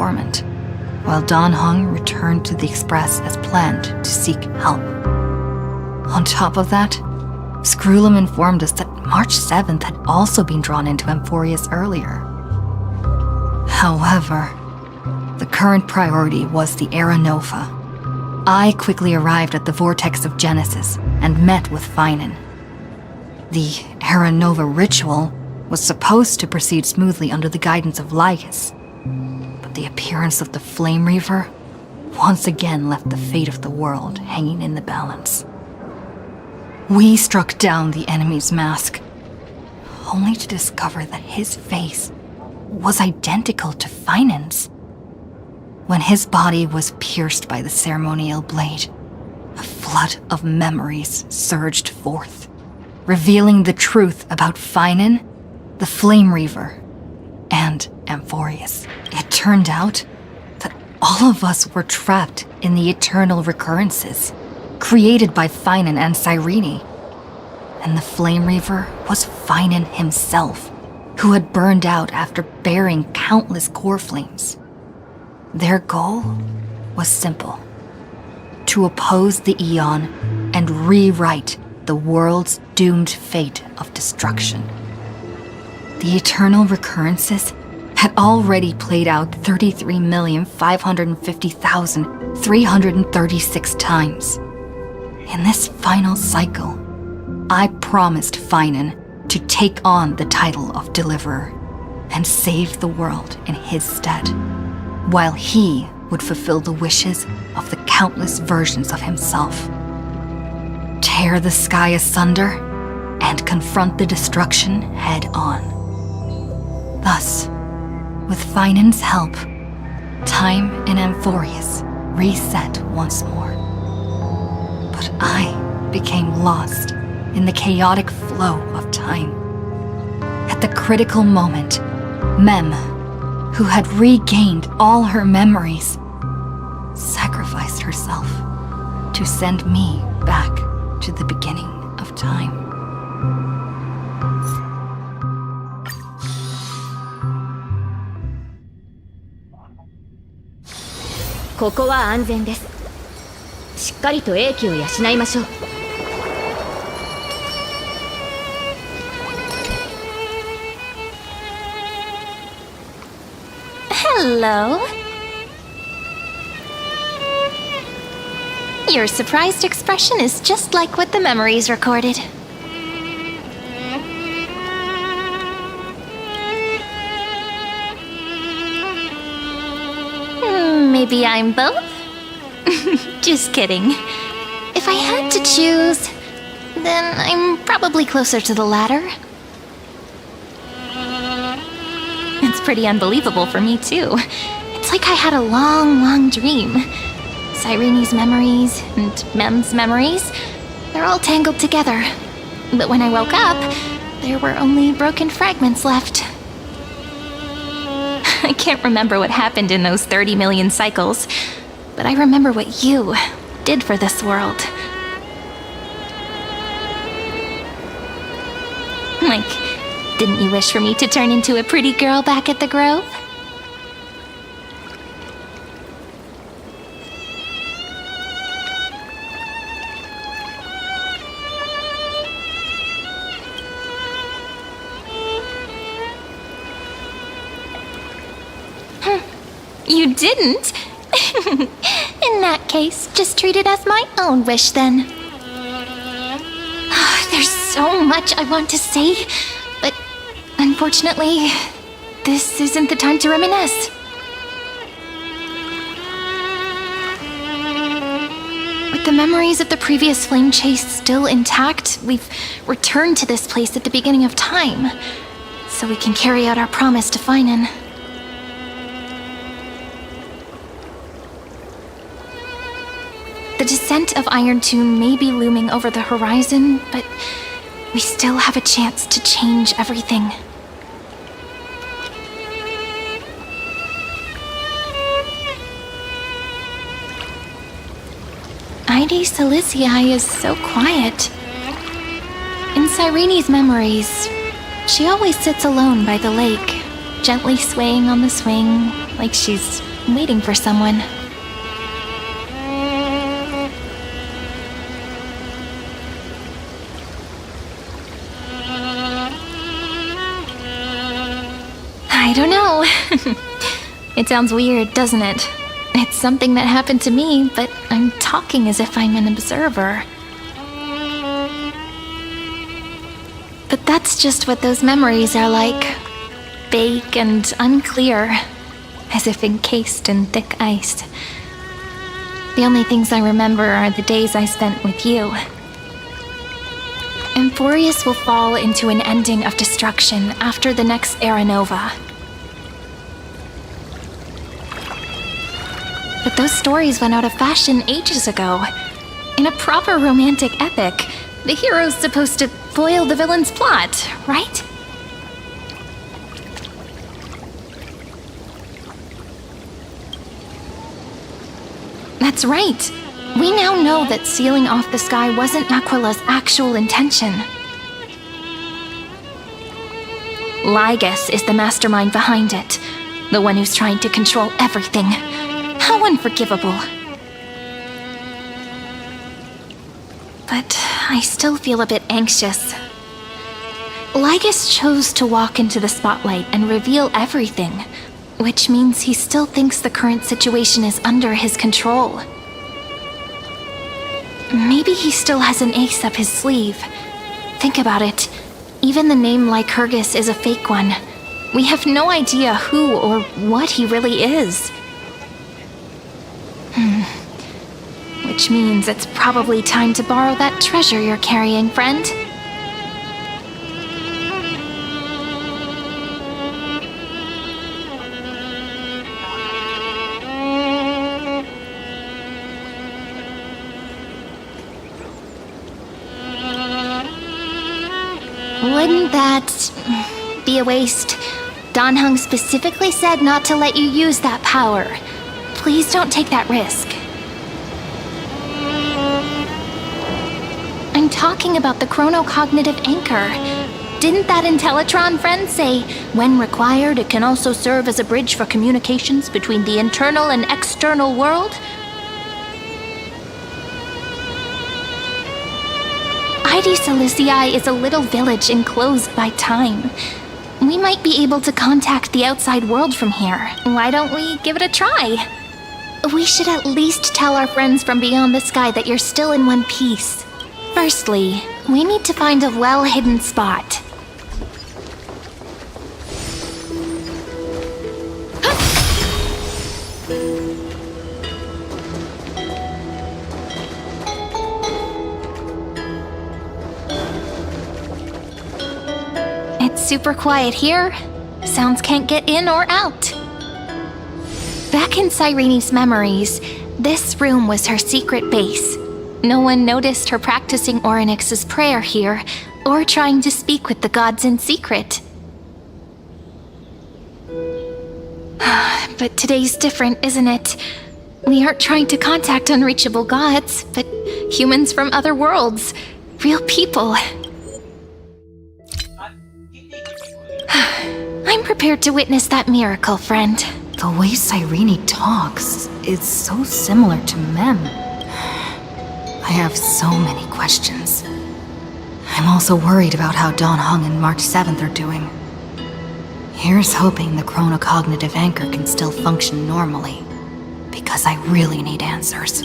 informant, while Dan Heng returned to the Express as planned to seek help. On top of that, Screwlum informed us that March 7th had also been drawn into Amphorius earlier. However, the current priority was the Era Nova. I quickly arrived at the Vortex of Genesis and met with Finan. The Era Nova ritual was supposed to proceed smoothly under the guidance of Lycus, but the appearance of the Flame Reaver once again left the fate of the world hanging in the balance. We struck down the enemy's mask, only to discover that his face was identical to Finan's. When his body was pierced by the ceremonial blade, a flood of memories surged forth, revealing the truth about Finan, the Flame Reaver, and Amphorius. It turned out that all of us were trapped in the eternal recurrences created by Finan and Cyrene. And the Flame Reaver was Finan himself, who had burned out after bearing countless core flames. Their goal was simple: to oppose the Aeon and rewrite the world's doomed fate of destruction. The eternal recurrences had already played out 33,550,336 times. In this final cycle, I promised Finan to take on the title of Deliverer and save the world in his stead, while he would fulfill the wishes of the countless versions of himself. Tear the sky asunder and confront the destruction head on. Thus, with Finan's help, time in Amphorius reset once more. But I became lost in the chaotic flow of time. At the critical moment, Mem, who had regained all her memories, sacrificed herself to send me back to the beginning of time. ここは安全です。しっかりと英気を養いましょう。Hello. Your surprised expression is just like what the memories recorded. Maybe I'm both? Just kidding. If I had to choose, then I'm probably closer to the latter. It's pretty unbelievable for me, too. It's like I had a long dream. Cyrene's memories and Mem's memories, they're all tangled together. But when I woke up, there were only broken fragments left. I can't remember what happened in those 30 million cycles, but I remember what you did for this world. Like, didn't you wish for me to turn into a pretty girl back at the Grove? You didn't? In that case, just treat it as my own wish then. There's so much I want to say, but unfortunately, this isn't the time to reminisce. With the memories of the previous flame chase still intact, we've returned to this place at the beginning of time, so we can carry out our promise to Finan. The descent of Iron Tomb may be looming over the horizon, but we still have a chance to change everything. Ide Silicii is so quiet. In Cyrene's memories, she always sits alone by the lake, gently swaying on the swing, like she's waiting for someone. I don't know. It sounds weird, doesn't it? It's something that happened to me, but I'm talking as if I'm an observer. But that's just what those memories are like. Vague and unclear, as if encased in thick ice. The only things I remember are the days I spent with you. Emphorius will fall into an ending of destruction after the next Era Nova. But those stories went out of fashion ages ago. In a proper romantic epic, the hero's supposed to foil the villain's plot, right? That's right. We now know that sealing off the sky wasn't Aquila's actual intention. Lygus is the mastermind behind it, the one who's trying to control everything. How unforgivable. But I still feel a bit anxious. Lygus chose to walk into the spotlight and reveal everything, which means he still thinks the current situation is under his control. Maybe he still has an ace up his sleeve. Think about it. Even the name Lycurgus is a fake one. We have no idea who or what he really is. Which means it's probably time to borrow that treasure you're carrying, friend. Wouldn't that be a waste? Danheng specifically said not to let you use that power. Please don't take that risk. I'm talking about the chronocognitive anchor. Didn't that Intellitron friend say, when required, it can also serve as a bridge for communications between the internal and external world? Ide Silicii is a little village enclosed by time. We might be able to contact the outside world from here. Why don't we give it a try? We should at least tell our friends from beyond the sky that you're still in one piece. Firstly, we need to find a well-hidden spot. It's super quiet here. Sounds can't get in or out. Back in Cyrene's memories, this room was her secret base. No one noticed her practicing Orynyx's prayer here, or trying to speak with the gods in secret. But today's different, isn't it? We aren't trying to contact unreachable gods, but humans from other worlds. Real people. I'm prepared to witness that miracle, friend. The way Cyrene talks is so similar to Mem. I have so many questions. I'm also worried about how Danheng and March 7th are doing. Here's hoping the chronocognitive anchor can still function normally, because I really need answers.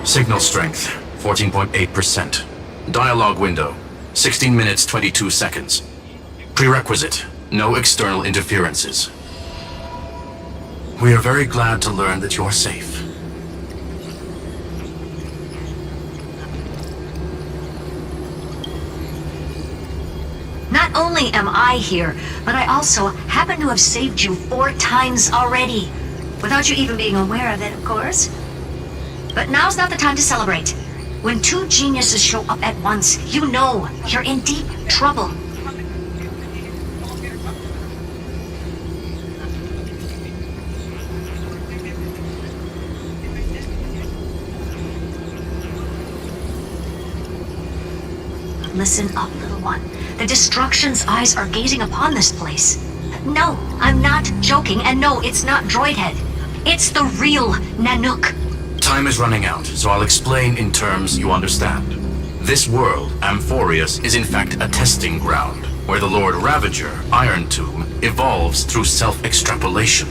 Signal strength, 14.8%. Dialogue window, 16 minutes 22 seconds. Prerequisite, no external interferences. We are very glad to learn that you're safe. Not only am I here, but I also happen to have saved you 4 times already. Without you even being aware of it, of course. But now's not the time to celebrate. When 2 geniuses show up at once, you know you're in deep trouble. Listen up, little one. The Destruction's eyes are gazing upon this place. No, I'm not joking, and no, it's not Droidhead. It's the real Nanook. Time is running out, so I'll explain in terms you understand. This world, Amphorius, is in fact a testing ground, where the Lord Ravager, Iron Tomb, evolves through self-extrapolation.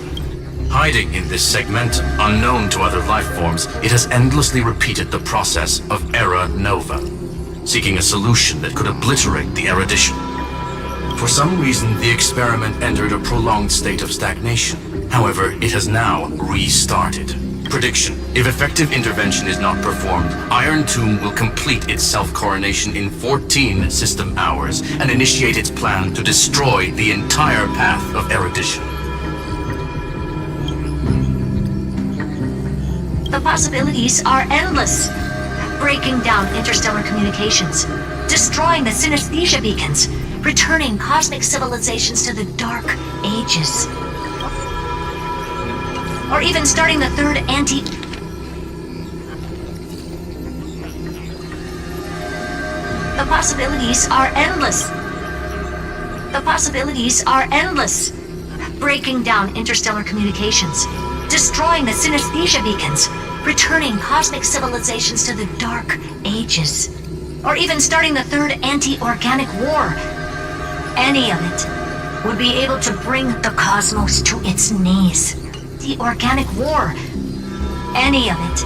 Hiding in this segment, unknown to other life forms, it has endlessly repeated the process of Era Nova, seeking a solution that could obliterate the erudition. For some reason, the experiment entered a prolonged state of stagnation. However, it has now restarted. Prediction: if effective intervention is not performed, Iron Tomb will complete its self-coronation in 14 system hours and initiate its plan to destroy the entire path of erudition. The possibilities are endless. Breaking down interstellar communications, destroying the synesthesia beacons, returning cosmic civilizations to the Dark Ages. Or even starting the third The possibilities are endless. The possibilities are endless. Breaking down interstellar communications, destroying the synesthesia beacons, returning cosmic civilizations to the Dark Ages. Or even starting the third anti-organic war. Any of it would be able to bring the cosmos to its knees. The organic war. Any of it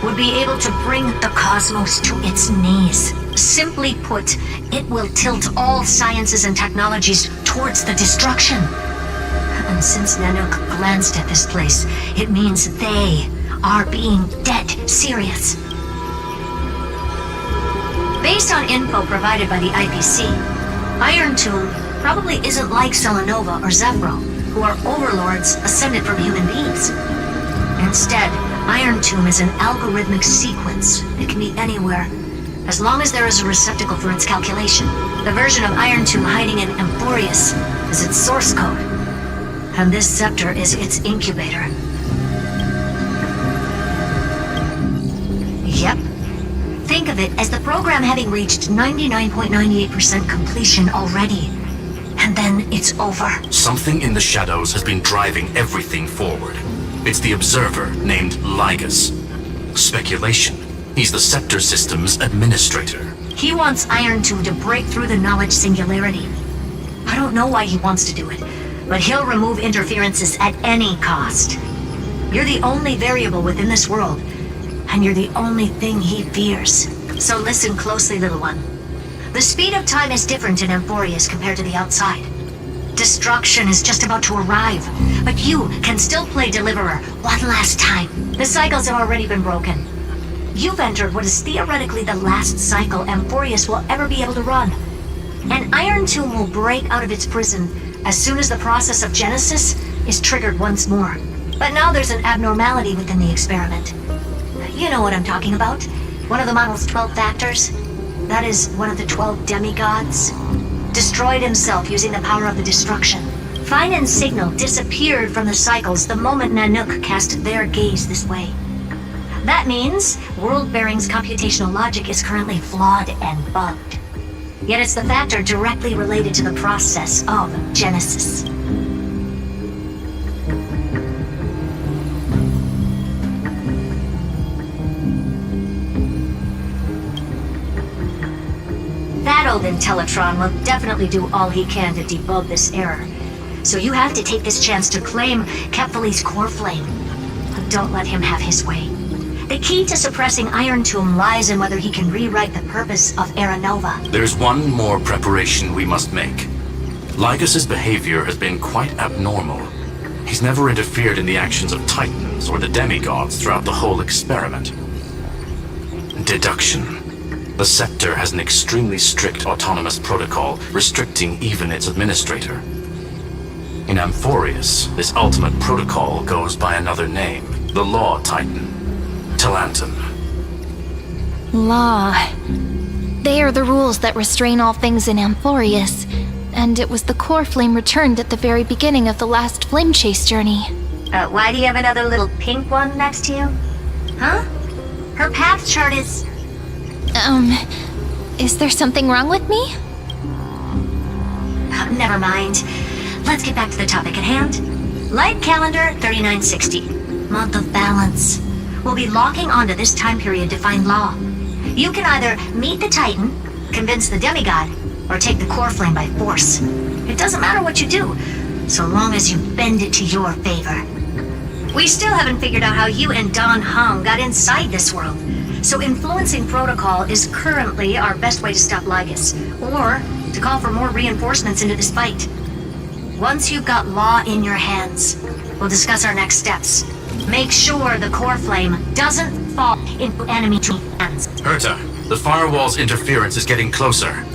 would be able to bring the cosmos to its knees. Simply put, it will tilt all sciences and technologies towards the destruction. And since Nanook glanced at this place, it means they are being dead serious. Based on info provided by the IPC, Iron Tomb probably isn't like Selenova or Zephyro, who are overlords ascended from human beings. Instead, Iron Tomb is an algorithmic sequence. It can be anywhere, as long as there is a receptacle for its calculation. The version of Iron Tomb hiding in Amphorius is its source code, and this scepter is its incubator. Yep. Think of it as the program having reached 99.98% completion already. And then it's over. Something in the shadows has been driving everything forward. It's the Observer named Lygus. Speculation: he's the Scepter System's administrator. He wants Iron Tomb to break through the knowledge singularity. I don't know why he wants to do it, but he'll remove interferences at any cost. You're the only variable within this world, and you're the only thing he fears. So listen closely, little one. The speed of time is different in Amphorius compared to the outside. Destruction is just about to arrive, but you can still play Deliverer one last time. The cycles have already been broken. You've entered what is theoretically the last cycle Amphorius will ever be able to run. And Iron Tomb will break out of its prison as soon as the process of Genesis is triggered once more. But now there's an abnormality within the experiment. You know what I'm talking about. One of the model's 12 factors. That is one of the 12 demigods. Destroyed himself using the power of the destruction. Finan's signal disappeared from the cycles the moment Nanook cast their gaze this way. That means World-Bearing's computational logic is currently flawed and bugged. Yet it's the factor directly related to the process of Genesis. That old Intellitron will definitely do all he can to debug this error. So you have to take this chance to claim Kephal's core flame. But don't let him have his way. The key to suppressing Iron Tomb lies in whether he can rewrite the purpose of Era Nova. There's one more preparation we must make. Lygus's behavior has been quite abnormal. He's never interfered in the actions of Titans or the demigods throughout the whole experiment. Deduction. The Scepter has an extremely strict autonomous protocol, restricting even its administrator. In Amphorius, this ultimate protocol goes by another name, the Law Titan, Talanton. Law. They are the rules that restrain all things in Amphorius, and it was the core flame returned at the very beginning of the last flame chase journey. Why do you have another little pink one next to you? Huh? Her path chart is... Is there something wrong with me? never mind. Let's get back to the topic at hand. Light calendar 3960. Month of balance. We'll be locking onto this time period to find Law. You can either meet the Titan, convince the demigod, or take the core flame by force. It doesn't matter what you do, so long as you bend it to your favor. We still haven't figured out how you and Don Hung got inside this world, so influencing protocol is currently our best way to stop Lygus, or to call for more reinforcements into this fight. Once you've got Law in your hands, we'll discuss our next steps. Make sure the core flame doesn't fall into enemy hands. Herta, the firewall's interference is getting closer.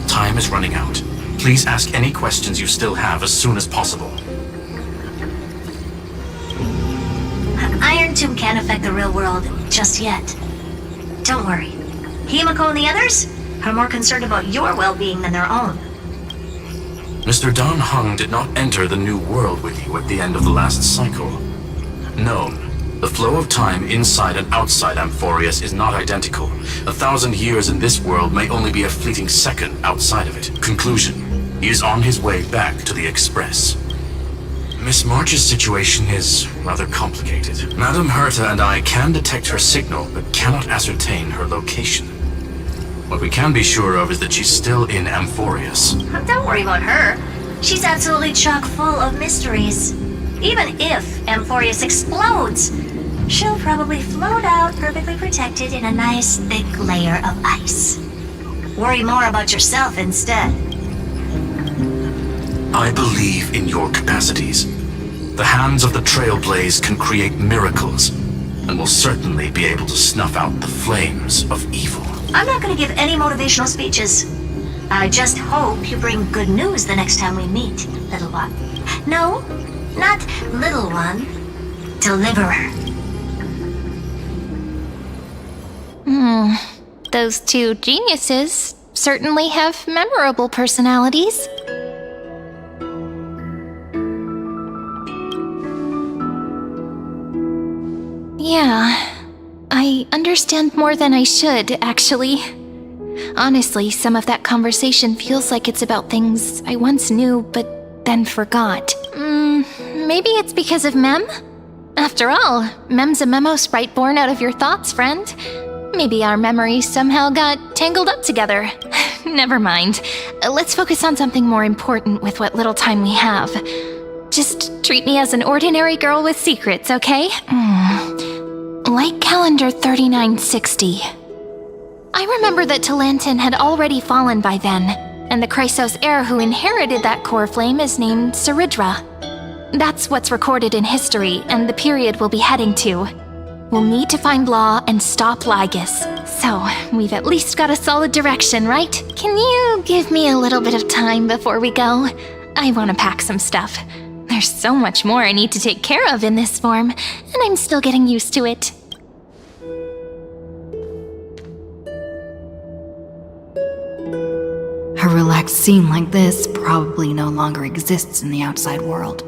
Time is running out. Please ask any questions you still have as soon as possible. Iron Tomb can't affect the real world just yet. Don't worry. Himiko and the others are more concerned about your well-being than their own. Mr. Don Hung did not enter the new world with you at the end of the last cycle. Known. The flow of time inside and outside Amphorius is not identical. 1,000 years in this world may only be a fleeting second outside of it. Conclusion. He is on his way back to the Express. Miss March's situation is rather complicated. Madame Herta and I can detect her signal, but cannot ascertain her location. What we can be sure of is that she's still in Amphorius. Don't worry about her. She's absolutely chock full of mysteries. Even if Amphorius explodes, she'll probably float out perfectly protected in a nice thick layer of ice. Worry more about yourself instead. I believe in your capacities. The hands of the Trailblaze can create miracles, and will certainly be able to snuff out the flames of evil. I'm not going to give any motivational speeches. I just hope you bring good news the next time we meet, little one. No, not little one. Deliverer. Those two geniuses certainly have memorable personalities. Yeah, I understand more than I should, actually. Honestly, some of that conversation feels like it's about things I once knew, but then forgot. Maybe it's because of Mem? After all, Mem's a memo sprite born out of your thoughts, friend. Maybe our memories somehow got tangled up together. Never mind. Let's focus on something more important with what little time we have. Just treat me as an ordinary girl with secrets, okay? Light calendar 3960. I remember that Talantin had already fallen by then, and the Chrysos heir who inherited that core flame is named Saridra. That's what's recorded in history, and the period we'll be heading to. We'll need to find Law and stop Lygus. So, we've at least got a solid direction, right? Can you give me a little bit of time before we go? I want to pack some stuff. There's so much more I need to take care of in this form, and I'm still getting used to it. A relaxed scene like this probably no longer exists in the outside world.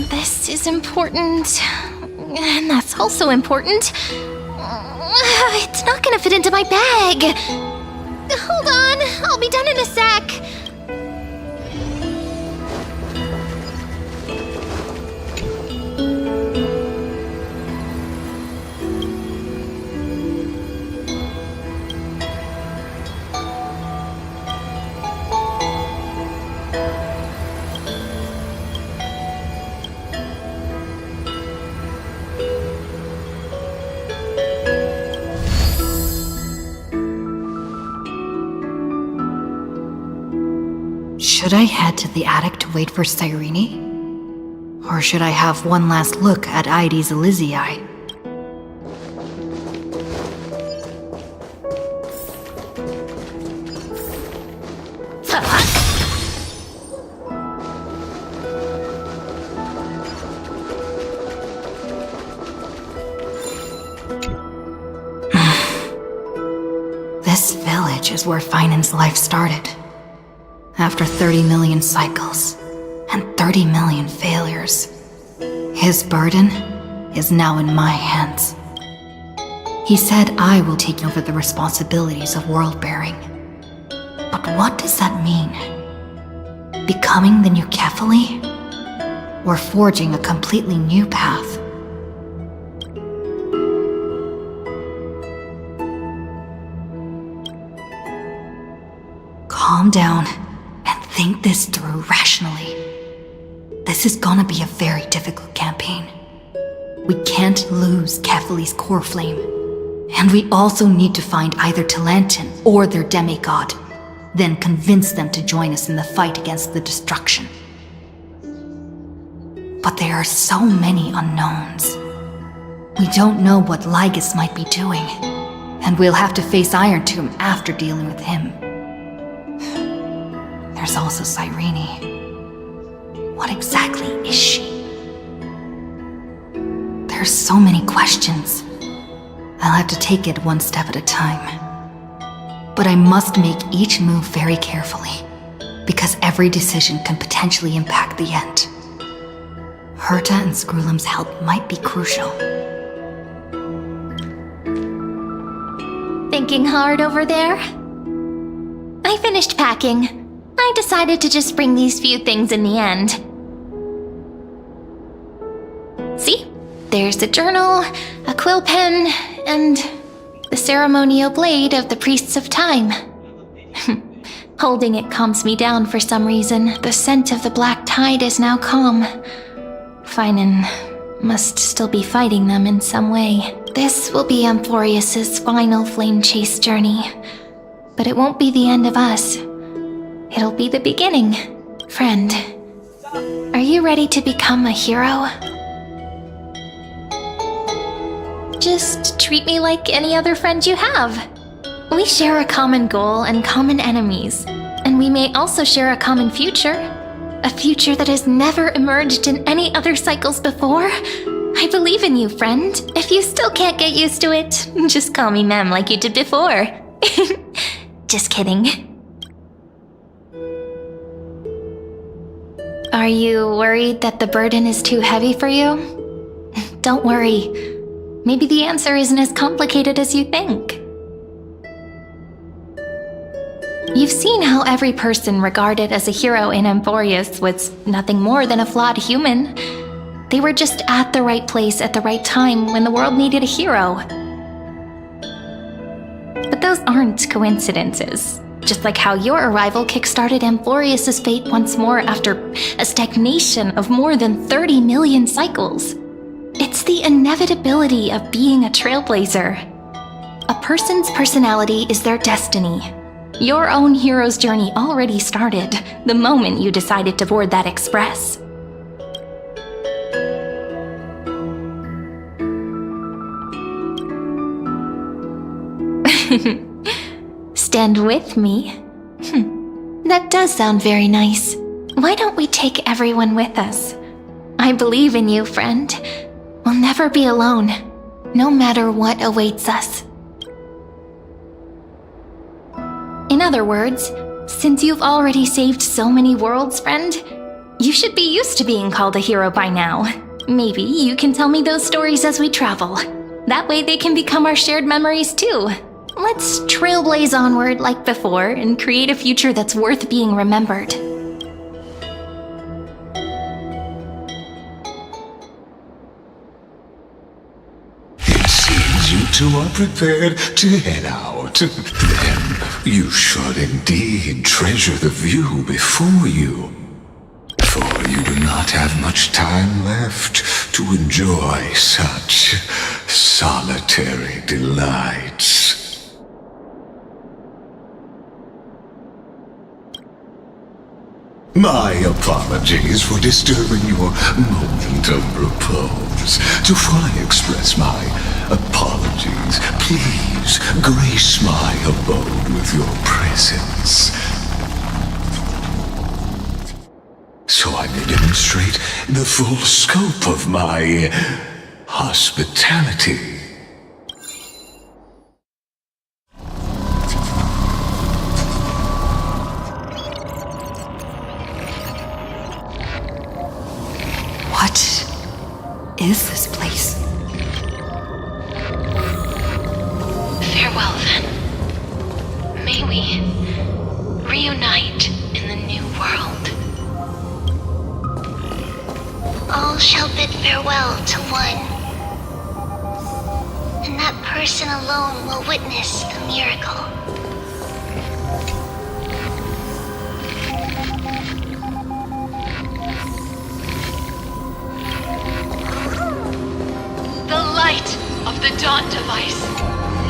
This is important, and that's also important. It's not gonna fit into my bag. Hold on, I'll be done in a sec. Should I head to the attic to wait for Cyrene? Or should I have one last look at Ides Elysiae? This village is where Finan's life started. After 30 million cycles and 30 million failures, his burden is now in my hands. He said I will take over the responsibilities of world-bearing. But what does that mean? Becoming the new Kefali? Or forging a completely new path? Calm down and think this through rationally. This is gonna be a very difficult campaign. We can't lose Kefali's core flame. And we also need to find either Talantin or their demigod, then convince them to join us in the fight against the destruction. But there are so many unknowns. We don't know what Lygus might be doing, and we'll have to face Iron Tomb after dealing with him. There's also Cyrene. What exactly is she? There are so many questions. I'll have to take it one step at a time. But I must make each move very carefully, because every decision can potentially impact the end. Herta and Skrullum's help might be crucial. Thinking hard over there? I finished packing. I decided to just bring these few things in the end. See? There's a journal, a quill pen, and the ceremonial blade of the Priests of Time. Holding it calms me down for some reason. The scent of the black tide is now calm. Finan must still be fighting them in some way. This will be Amphorius's final flame chase journey. But it won't be the end of us. It'll be the beginning. Friend, are you ready to become a hero? Just treat me like any other friend you have. We share a common goal and common enemies, and we may also share a common future. A future that has never emerged in any other cycles before. I believe in you, friend. If you still can't get used to it, just call me Mem like you did before. Just kidding. Are you worried that the burden is too heavy for you? Don't worry. Maybe the answer isn't as complicated as you think. You've seen how every person regarded as a hero in Amphorius was nothing more than a flawed human. They were just at the right place at the right time when the world needed a hero. But those aren't coincidences. Just like how your arrival kickstarted Amphorius' fate once more after a stagnation of more than 30 million cycles. It's the inevitability of being a trailblazer. A person's personality is their destiny. Your own hero's journey already started the moment you decided to board that express. Stand with me? That does sound very nice. Why don't we take everyone with us? I believe in you, friend. We'll never be alone, no matter what awaits us. In other words, since you've already saved so many worlds, friend, you should be used to being called a hero by now. Maybe you can tell me those stories as we travel. That way they can become our shared memories too. Let's trailblaze onward like before and create a future that's worth being remembered. It seems you two are prepared to head out. Then you should indeed treasure the view before you. For you do not have much time left to enjoy such solitary delights. My apologies for disturbing your moment of repose. To fully express my apologies, please grace my abode with your presence, so I may demonstrate the full scope of my hospitality. What is this place? May we reunite in the new world. All shall bid farewell to one, and that person alone will witness the miracle. The light of the Dawn Device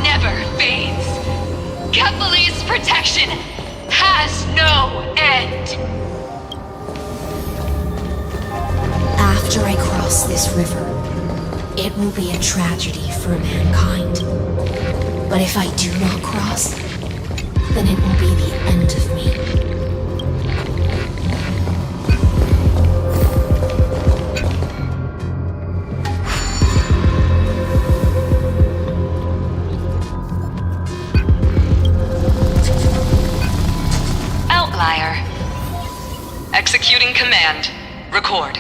never fades. Kepali's protection has no end. After I cross this river, it will be a tragedy for mankind. But if I do not cross, then it will be the end of me. Outlier. Executing command. Record.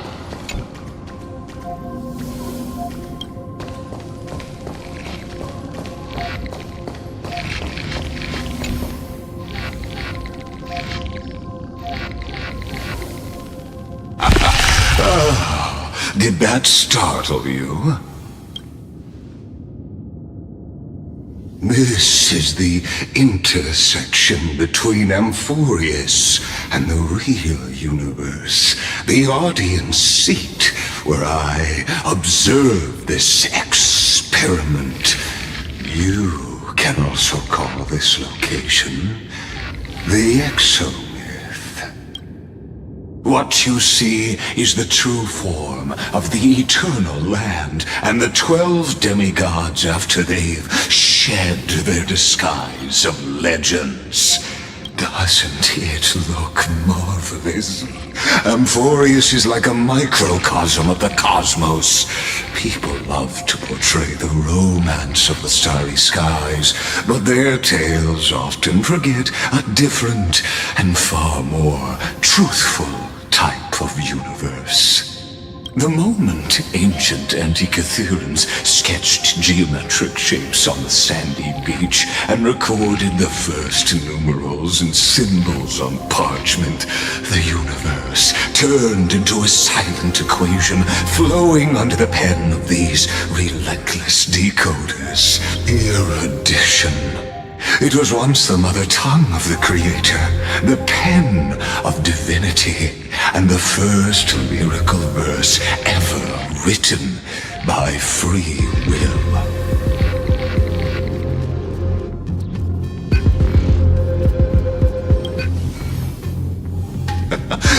Did that startle you? This is the intersection between Amphorius and the real universe. The audience seat where I observe this experiment. You can also call this location the Exomyth. What you see is the true form of the eternal land and the 12 demigods after they've shed their disguise of legends. Doesn't it look marvelous? Amphorius is like a microcosm of the cosmos. People love to portray the romance of the starry skies, but their tales often forget a different and far more truthful type of universe. The moment ancient Antikytherians sketched geometric shapes on the sandy beach and recorded the first numerals and symbols on parchment, the universe turned into a silent equation flowing under the pen of these relentless decoders. Erudition. It was once the mother tongue of the Creator, the pen of divinity, and the first lyrical verse ever written by free will.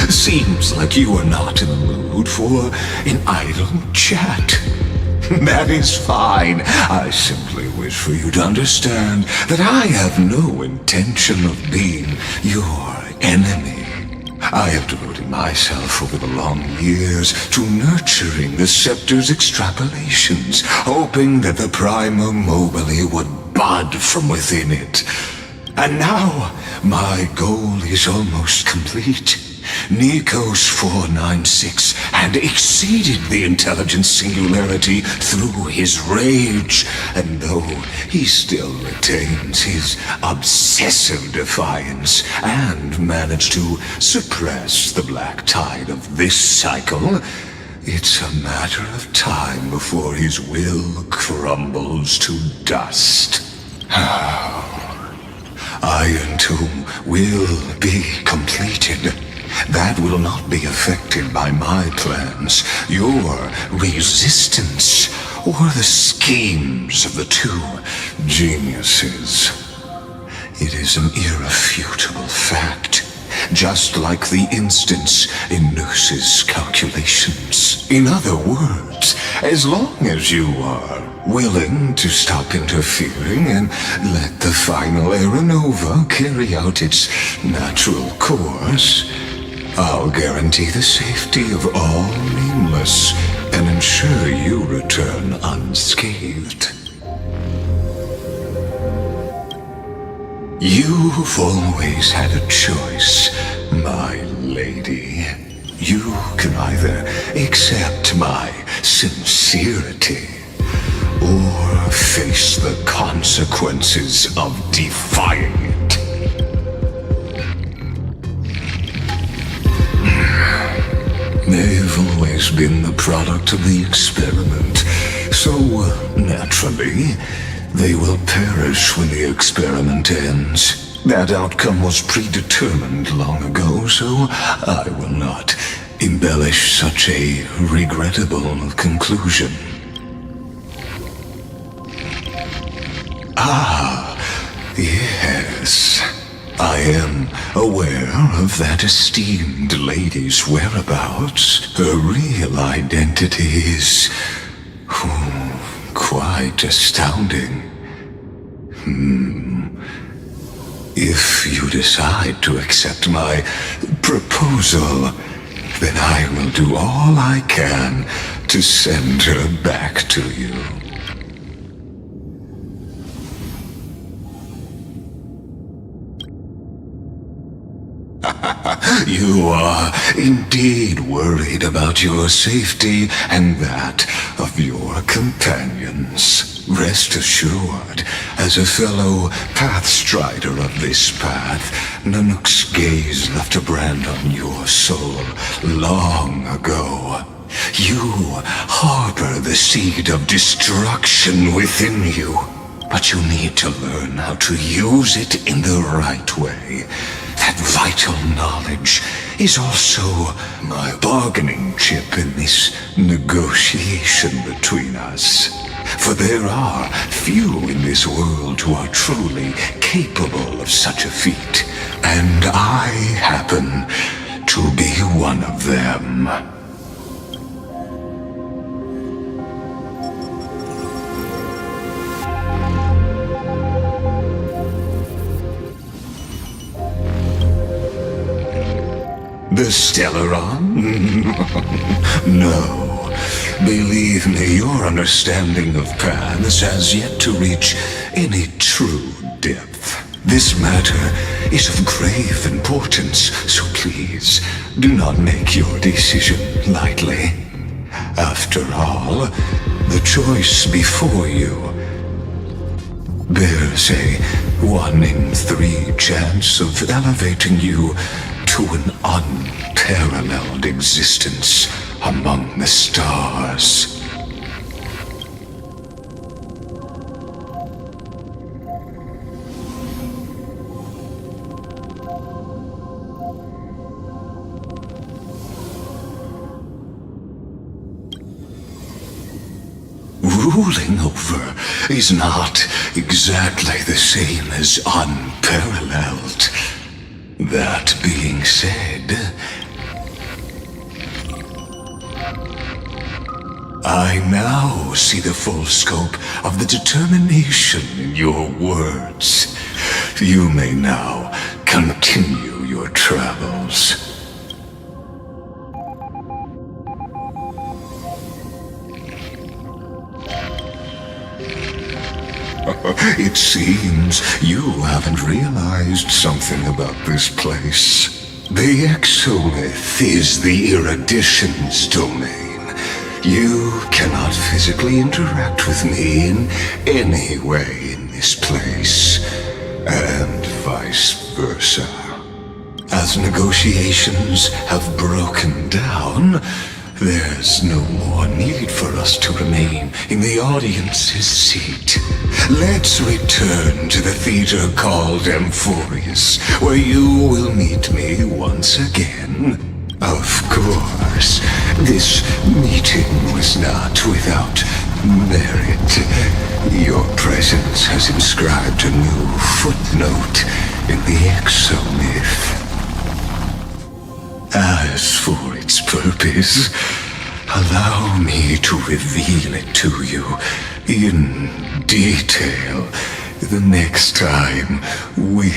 Seems like you are not in the mood for an idle chat. That is fine. I simply wish for you to understand that I have no intention of being your enemy. I have devoted myself over the long years to nurturing the scepter's extrapolations, hoping that the Prima Mobile would bud from within it. And now, my goal is almost complete. Nikos 496 had exceeded the intelligence singularity through his rage, and though he still retains his obsessive defiance and managed to suppress the black tide of this cycle, it's a matter of time before his will crumbles to dust. Iron Tomb will be completed. That will not be affected by my plans, your resistance, or the schemes of the two geniuses. It is an irrefutable fact, just like the instance in Noos's calculations. In other words, as long as you are willing to stop interfering and let the final Aeronova carry out its natural course, I'll guarantee the safety of all nameless and ensure you return unscathed. You've always had a choice, my lady. You can either accept my sincerity or face the consequences of defying it. always been the product of the experiment. So, naturally, they will perish when the experiment ends. That outcome was predetermined long ago, so I will not embellish such a regrettable conclusion. Ah, yes. I am aware of that esteemed lady's whereabouts. Her real identity is quite astounding. If you decide to accept my proposal, then I will do all I can to send her back to you. You are indeed worried about your safety and that of your companions. Rest assured, as a fellow pathstrider of this path, Nanook's gaze left a brand on your soul long ago. You harbor the seed of destruction within you, but you need to learn how to use it in the right way. That vital knowledge is also my bargaining chip in this negotiation between us. For there are few in this world who are truly capable of such a feat, and I happen to be one of them. The Stellaron? No. Believe me, your understanding of paths has yet to reach any true depth. This matter is of grave importance, so please, do not make your decision lightly. After all, the choice before you bears a 1 in 3 chance of elevating you to an unparalleled existence among the stars. Ruling over is not exactly the same as unparalleled. That being said, I now see the full scope of the determination in your words. You may now continue your travels. It seems you haven't realized something about this place. The Exolith is the erudition's domain. You cannot physically interact with me in any way in this place, and vice versa. As negotiations have broken down, there's no more need for us to remain in the audience's seat. Let's return to the theater called Amphorius, where you will meet me once again. Of course, this meeting was not without merit. Your presence has inscribed a new footnote in the Exomyth. As for its purpose, allow me to reveal it to you in detail the next time we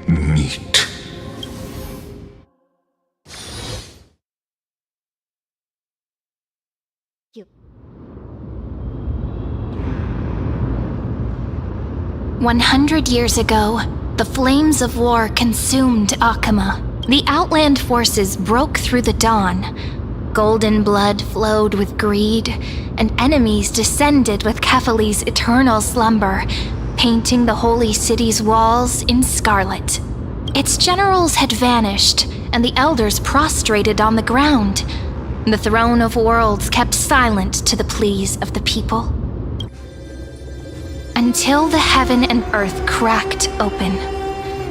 meet. You. 100 years ago, the flames of war consumed Akama. The Outland forces broke through the dawn. Golden blood flowed with greed, and enemies descended with Kephali's eternal slumber, painting the holy city's walls in scarlet. Its generals had vanished, and the elders prostrated on the ground. The throne of worlds kept silent to the pleas of the people. Until the heaven and earth cracked open.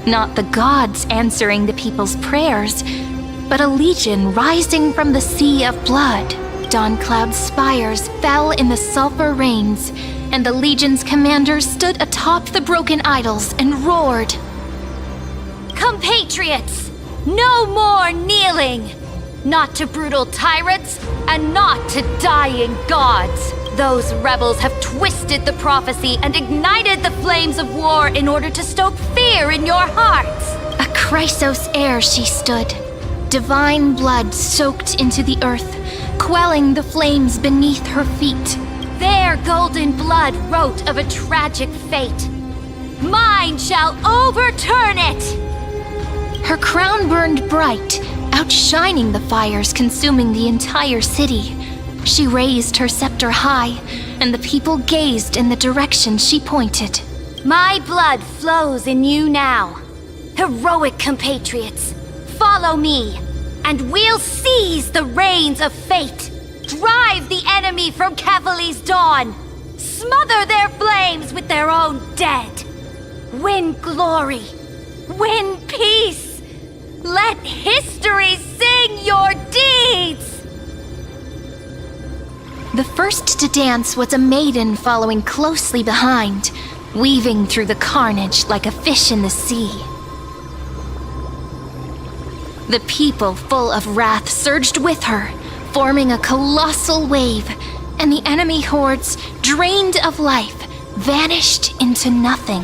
Not the gods answering the people's prayers, but a legion rising from the sea of blood. Dawn Cloud's spires fell in the sulfur rains, and the legion's commander stood atop the broken idols and roared. Compatriots, no more kneeling! Not to brutal tyrants, and not to dying gods. Those rebels have twisted the prophecy and ignited the flames of war in order to stoke fear in your hearts. A Chrysos heir she stood, divine blood soaked into the earth, quelling the flames beneath her feet. Their golden blood wrote of a tragic fate. Mine shall overturn it! Her crown burned bright, outshining the fires consuming the entire city. She raised her scepter high, and the people gazed in the direction she pointed. My blood flows in you now. Heroic compatriots, follow me, and we'll seize the reins of fate. Drive the enemy from Kefali's dawn. Smother their flames with their own dead. Win glory. Win peace. Let history sing your deeds. The first to dance was a maiden following closely behind, weaving through the carnage like a fish in the sea. The people, full of wrath, surged with her, forming a colossal wave, and the enemy hordes, drained of life, vanished into nothing.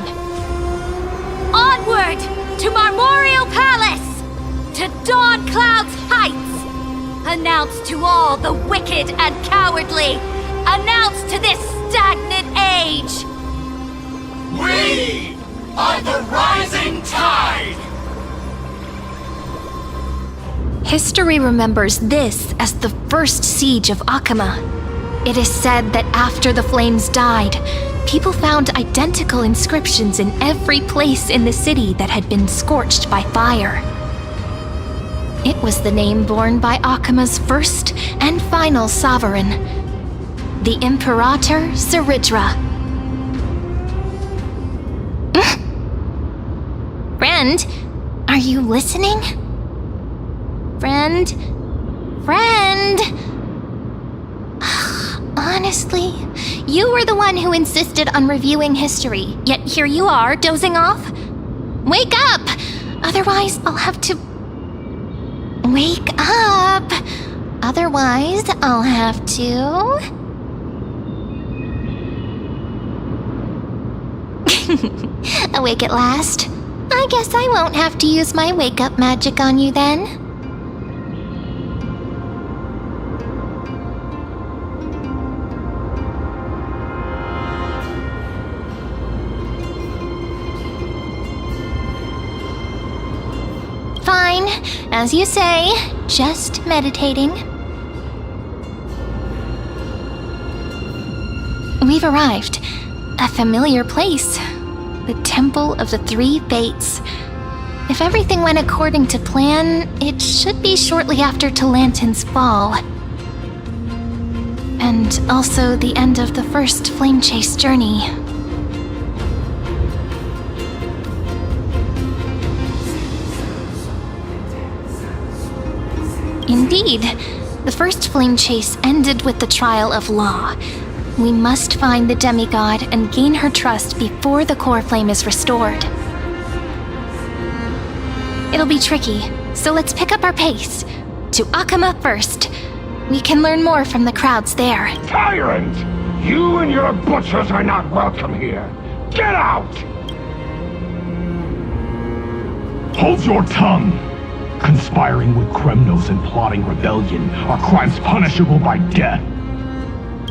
Onward to Marmorial Palace, to Dawn Cloud's heights. Announce to all the wicked and cowardly. Announce to this stagnant age. We are the rising tide! History remembers this as the first siege of Akama. It is said that after the flames died, people found identical inscriptions in every place in the city that had been scorched by fire. It was the name borne by Akama's first and final sovereign, the Imperator Saridra. Friend, are you listening? Friend? Honestly, you were the one who insisted on reviewing history, yet here you are, dozing off? Wake up! Otherwise, I'll have to... Wake up! Otherwise, I'll have to... Awake at last? I guess I won't have to use my wake-up magic on you then. Fine, as you say, just meditating. We've arrived. A familiar place. The Temple of the Three Fates. If everything went according to plan, it should be shortly after Talantin's fall. And also the end of the first flame chase journey. Indeed, the first flame chase ended with the trial of Law. We must find the demigod and gain her trust before the core flame is restored. It'll be tricky, so let's pick up our pace. To Akama first. We can learn more from the crowds there. Tyrant! You and your butchers are not welcome here. Get out! Hold your tongue! Conspiring with Kremnos and plotting rebellion are crimes punishable by death.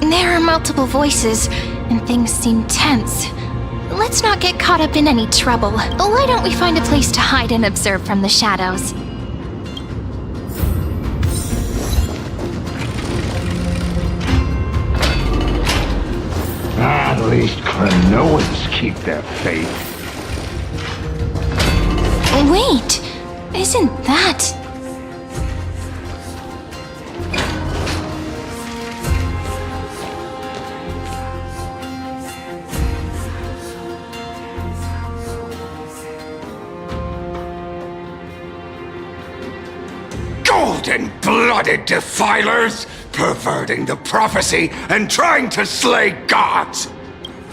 There are multiple voices, and things seem tense. Let's not get caught up in any trouble. Why don't we find a place to hide and observe from the shadows? At least Kremnoans keep their faith. Wait! Isn't that... Golden-blooded defilers, perverting the prophecy and trying to slay gods.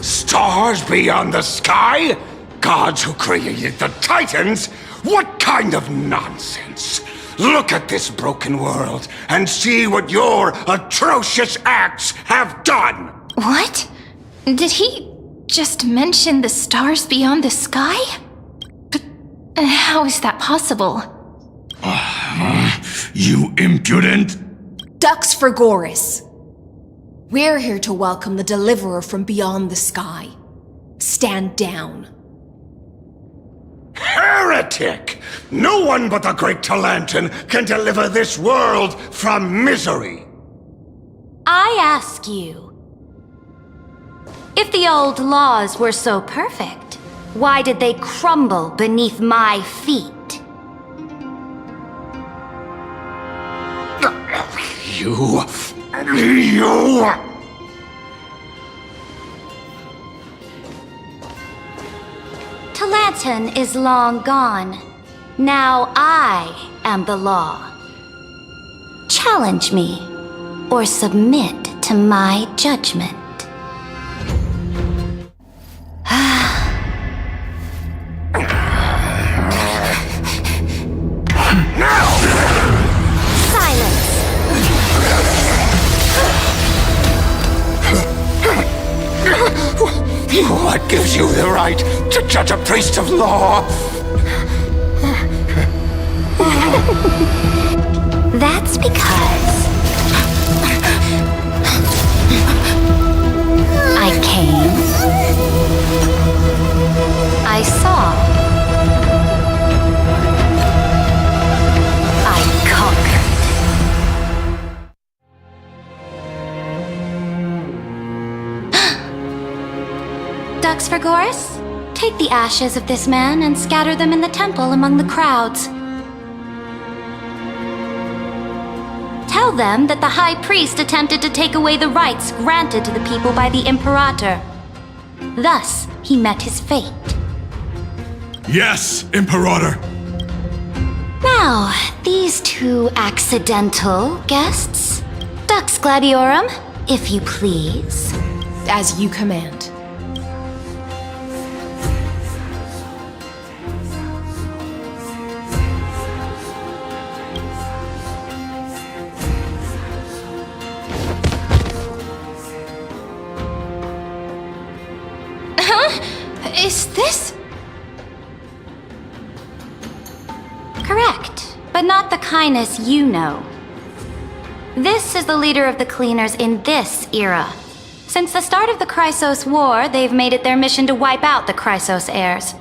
Stars beyond the sky? Gods who created the Titans? What kind of nonsense? Look at this broken world and see what your atrocious acts have done! What? Did he just mention the stars beyond the sky? But how is that possible? You impudent! Dux for Goris. We're here to welcome the deliverer from beyond the sky. Stand down. Heretic! No one but the great Talantin can deliver this world from misery! I ask you, if the old laws were so perfect, why did they crumble beneath my feet? You... Talantin is long gone. Now I am the law. Challenge me, or submit to my judgment. Silence! What gives you the right to judge a priest of law? That's because I came, I saw, I conquered. Dux for Goris, take the ashes of this man and scatter them in the temple among the crowds. Tell them that the High Priest attempted to take away the rights granted to the people by the Imperator. Thus, he met his fate. Yes, Imperator! Now, these two accidental guests. Dux Gladiorum, if you please. As you command. Is this? Correct, but not the kindness you know. This is the leader of the Cleaners in this era. Since the start of the Chrysos War, they've made it their mission to wipe out the Chrysos heirs.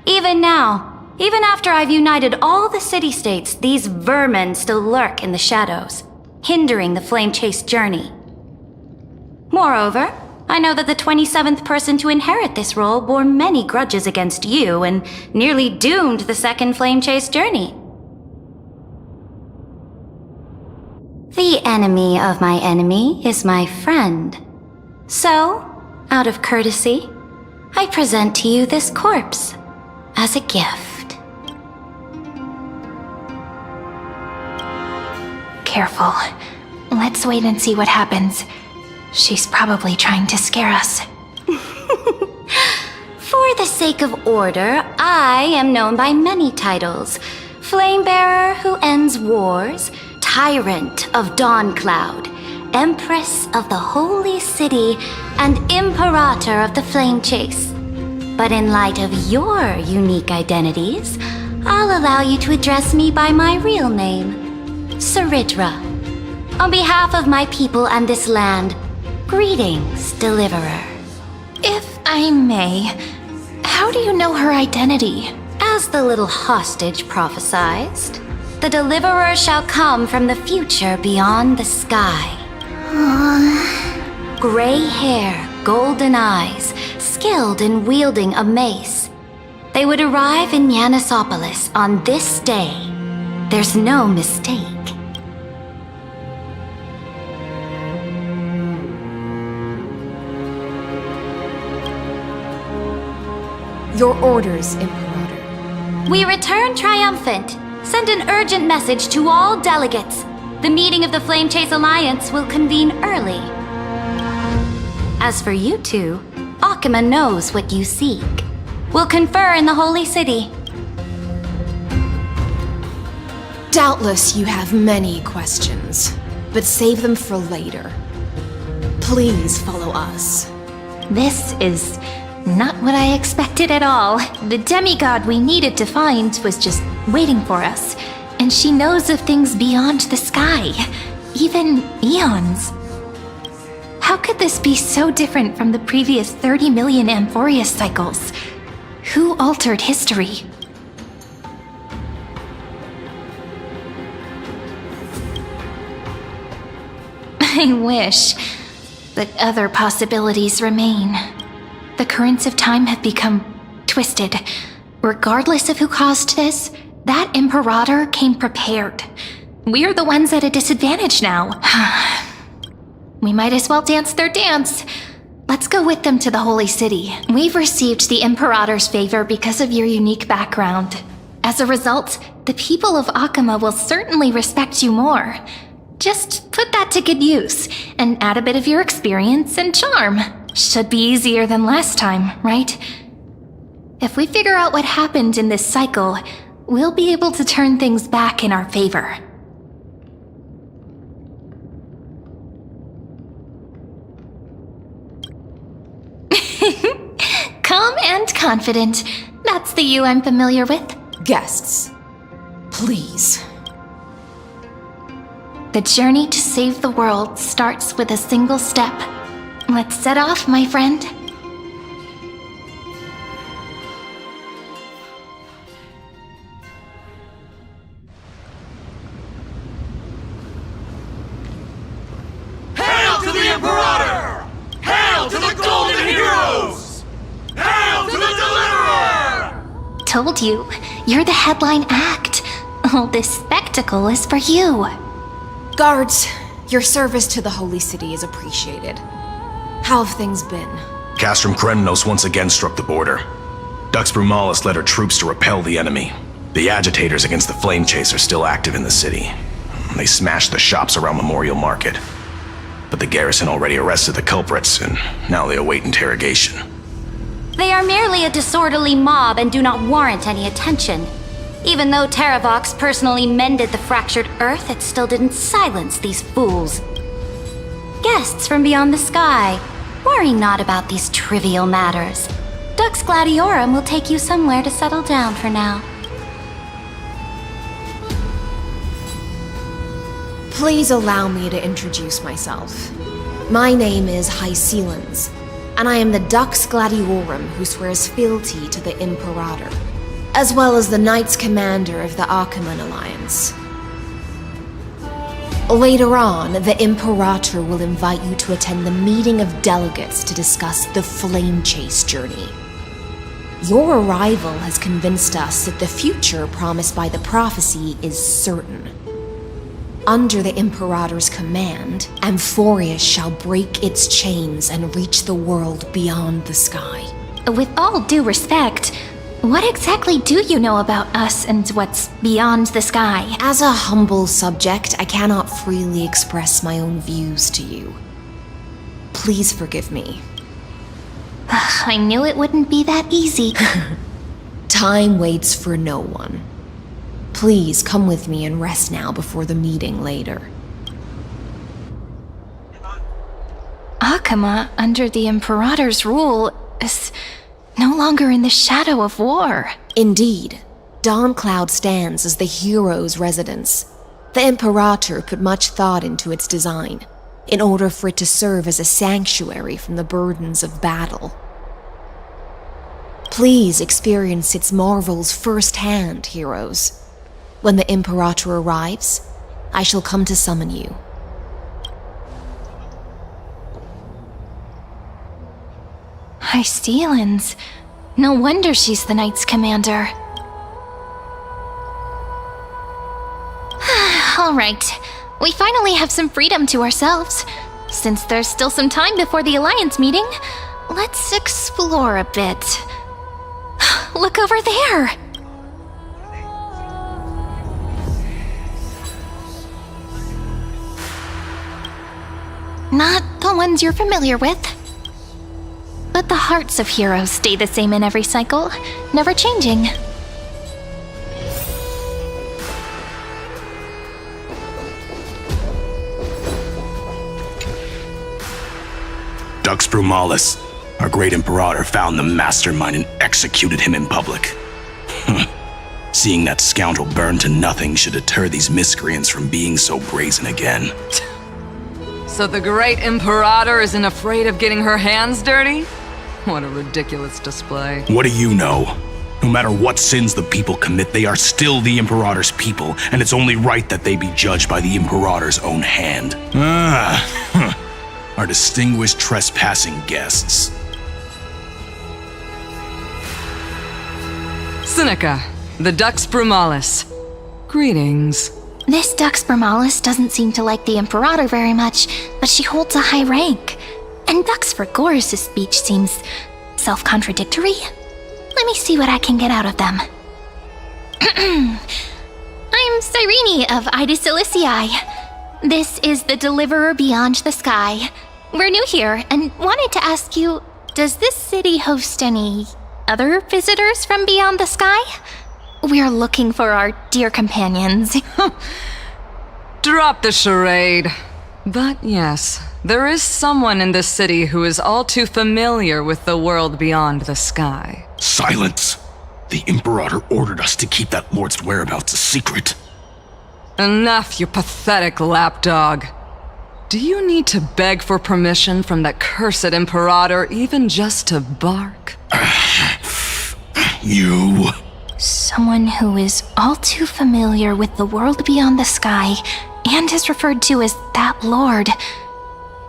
Even now, even after I've united all the city-states, these vermin still lurk in the shadows, hindering the flame-chase journey. Moreover, I know that the 27th person to inherit this role bore many grudges against you and nearly doomed the second flame chase journey. The enemy of my enemy is my friend. So, out of courtesy, I present to you this corpse as a gift. Careful. Let's wait and see what happens. She's probably trying to scare us. For the sake of order, I am known by many titles. Flamebearer who ends wars, Tyrant of Dawncloud, Empress of the Holy City, and Imperator of the Flame Chase. But in light of your unique identities, I'll allow you to address me by my real name, Saridra. On behalf of my people and this land, greetings, Deliverer. If I may, how do you know her identity? As the little hostage prophesied, the Deliverer shall come from the future beyond the sky. Gray hair, golden eyes, skilled in wielding a mace. They would arrive in Yanisopolis on this day. There's no mistake. Your orders, Imperator. We return triumphant, Send an urgent message to all delegates. The meeting of the Flame Chase Alliance will convene early. As for you two, Akuma knows what you seek. We'll confer in the Holy City. Doubtless you have many questions, but save them for later. Please follow us. This is not what I expected at all. The demigod we needed to find was just waiting for us, and she knows of things beyond the sky, even eons. How could this be so different from the previous 30 million Amphorius cycles? Who altered history? I wish, but other possibilities remain. The currents of time have become twisted. Regardless of who caused this, that Imperator came prepared. We're the ones at a disadvantage now. We might as well dance their dance. Let's go with them to the Holy City. We've received the Imperator's favor because of your unique background. As a result, the people of Akuma will certainly respect you more. Just put that to good use, and add a bit of your experience and charm. Should be easier than last time, right? If we figure out what happened in this cycle, we'll be able to turn things back in our favor. Calm and confident. That's the you I'm familiar with. Guests, please. The journey to save the world starts with a single step. Let's set off, my friend. Hail to the Imperator! Hail to the Golden Heroes! Hail to the Deliverer! Told you, you're the headline act. All this spectacle is for you. Guards, your service to the Holy City is appreciated. How have things been? Castrum Kremnos once again struck the border. Dux Brumalis led her troops to repel the enemy. The agitators against the Flame Chase are still active in the city. They smashed the shops around Memorial Market. But the garrison already arrested the culprits, and now they await interrogation. They are merely a disorderly mob and do not warrant any attention. Even though Terravox personally mended the fractured earth, it still didn't silence these fools. Guests from beyond the sky, worry not about these trivial matters. Dux Gladiorum will take you somewhere to settle down for now. Please allow me to introduce myself. My name is Hycelans, and I am the Dux Gladiorum who swears fealty to the Imperator, as well as the Knights Commander of the Achaemen Alliance. Later on, the Imperator will invite you to attend the meeting of delegates to discuss the Flame Chase journey. Your arrival has convinced us that the future promised by the prophecy is certain. Under the Imperator's command, Amphorius shall break its chains and reach the world beyond the sky. With all due respect, what exactly do you know about us and what's beyond the sky? As a humble subject, I cannot freely express my own views to you. Please forgive me. I knew it wouldn't be that easy. Time waits for no one. Please come with me and rest now before the meeting later. Akuma, under the Imperator's rule, is no longer in the shadow of war. Indeed, Dawncloud stands as the hero's residence. The Imperator put much thought into its design, in order for it to serve as a sanctuary from the burdens of battle. Please experience its marvels firsthand, heroes. When the Imperator arrives, I shall come to summon you. Hycelans. No wonder she's the Knights Commander. All right, we finally have some freedom to ourselves. Since there's still some time before the Alliance meeting, let's explore a bit. Look over there! Not the ones you're familiar with. But the hearts of heroes stay the same in every cycle, never changing. Dux Brumalis, our great Imperator, found the mastermind and executed him in public. Seeing that scoundrel burn to nothing should deter these miscreants from being so brazen again. So the great Imperator isn't afraid of getting her hands dirty? What a ridiculous display. What do you know? No matter what sins the people commit, they are still the Imperator's people, and it's only right that they be judged by the Imperator's own hand. Our distinguished trespassing guests. Seneca, the Dux Brumalis. Greetings. This Dux Brumalis doesn't seem to like the Imperator very much, but she holds a high rank. And Dux Vergoris' speech seems self-contradictory. Let me see what I can get out of them. I'm Cyrene of Ida Cilicii. This is the Deliverer Beyond the Sky. We're new here and wanted to ask you, does this city host any other visitors from beyond the sky? We're looking for our dear companions. Drop the charade. But yes, there is someone in this city who is all too familiar with the world beyond the sky. Silence! The Imperator ordered us to keep that lord's whereabouts a secret. Enough, you pathetic lapdog. Do you need to beg for permission from that cursed Imperator even just to bark? You... Someone who is all too familiar with the world beyond the sky and is referred to as that lord.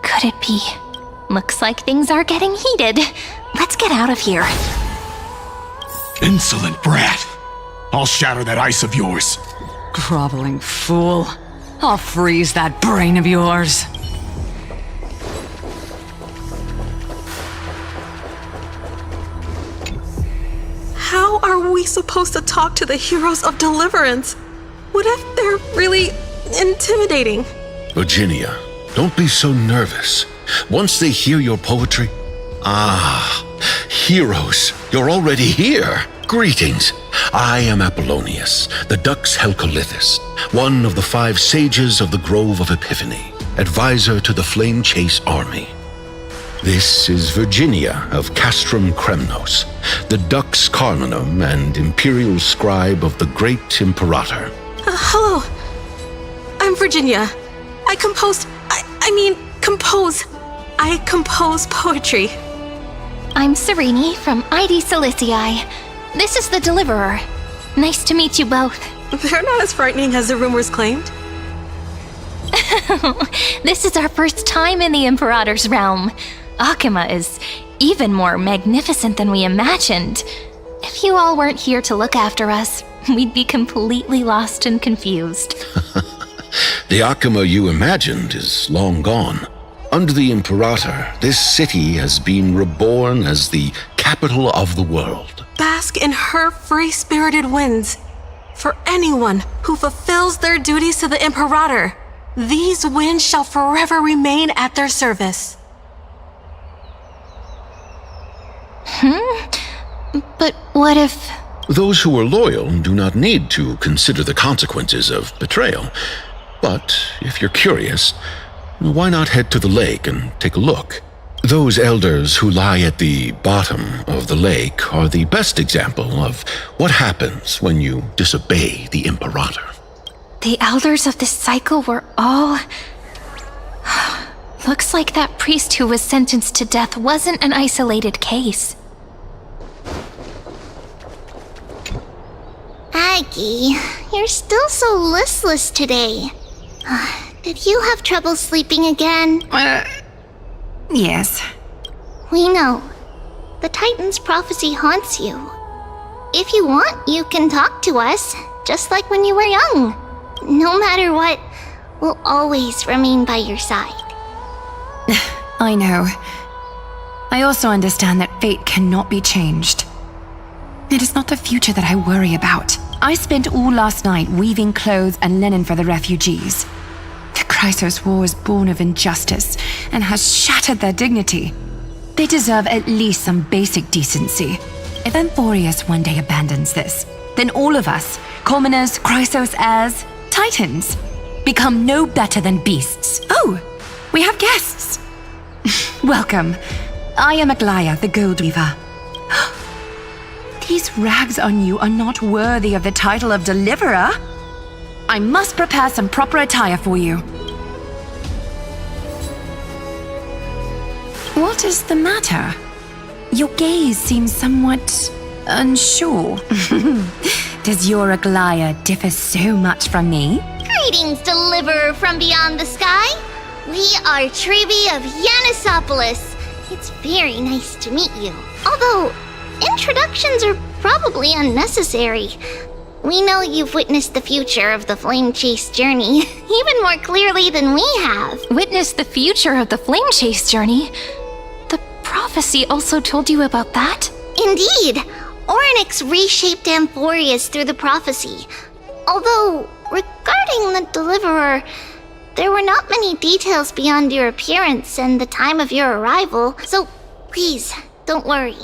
Could it be? Looks like things are getting heated. Let's get out of here. Insolent brat! I'll shatter that ice of yours. Groveling fool. I'll freeze that brain of yours. How are we supposed to talk to the heroes of deliverance? What if they're really intimidating? Virginia, don't be so nervous. Once they hear your poetry... Ah, heroes, you're already here. Greetings. I am Apollonius, the Dux Helcolithus, one of the 5 sages of the Grove of Epiphany, advisor to the Flame Chase army. This is Virginia of Castrum Kremnos, the Dux Carlinum and imperial scribe of the great Imperator. Hello. I'm Virginia. I compose poetry. I'm Cyrene from Ida Cilicii. This is the Deliverer. Nice to meet you both. They're not as frightening as the rumors claimed. This is our first time in the Imperator's realm. Akima is even more magnificent than we imagined. If you all weren't here to look after us, we'd be completely lost and confused. The Akima you imagined is long gone. Under the Imperator, this city has been reborn as the capital of the world. Bask in her free-spirited winds. For anyone who fulfills their duties to the Imperator, these winds shall forever remain at their service. But what if... Those who are loyal do not need to consider the consequences of betrayal. But if you're curious, why not head to the lake and take a look? Those elders who lie at the bottom of the lake are the best example of what happens when you disobey the Imperator. The elders of this cycle were all... Looks like that priest who was sentenced to death wasn't an isolated case. Aggie, you're still so listless today. Did you have trouble sleeping again? Yes. We know. The Titan's prophecy haunts you. If you want, you can talk to us, just like when you were young. No matter what, we'll always remain by your side. I know. I also understand that fate cannot be changed. It is not the future that I worry about. I spent all last night weaving clothes and linen for the refugees. The Chrysos War is born of injustice and has shattered their dignity. They deserve at least some basic decency. If Amphorius one day abandons this, then all of us, commoners, Chrysos heirs, Titans, become no better than beasts. Oh, we have guests. Welcome. I am Aglaya, the Gold Weaver. These rags on you are not worthy of the title of Deliverer. I must prepare some proper attire for you. What is the matter? Your gaze seems somewhat unsure. Does your Aglaya differ so much from me? Greetings, Deliverer from beyond the sky. We are Trevi of Yanisopolis. It's very nice to meet you. Although, introductions are probably unnecessary. We know you've witnessed the future of the Flame Chase journey even more clearly than we have. Witness the future of the Flame Chase journey? The prophecy also told you about that? Indeed. Orynyx reshaped Amphorius through the prophecy. Although, regarding the Deliverer, there were not many details beyond your appearance and the time of your arrival, so please, don't worry.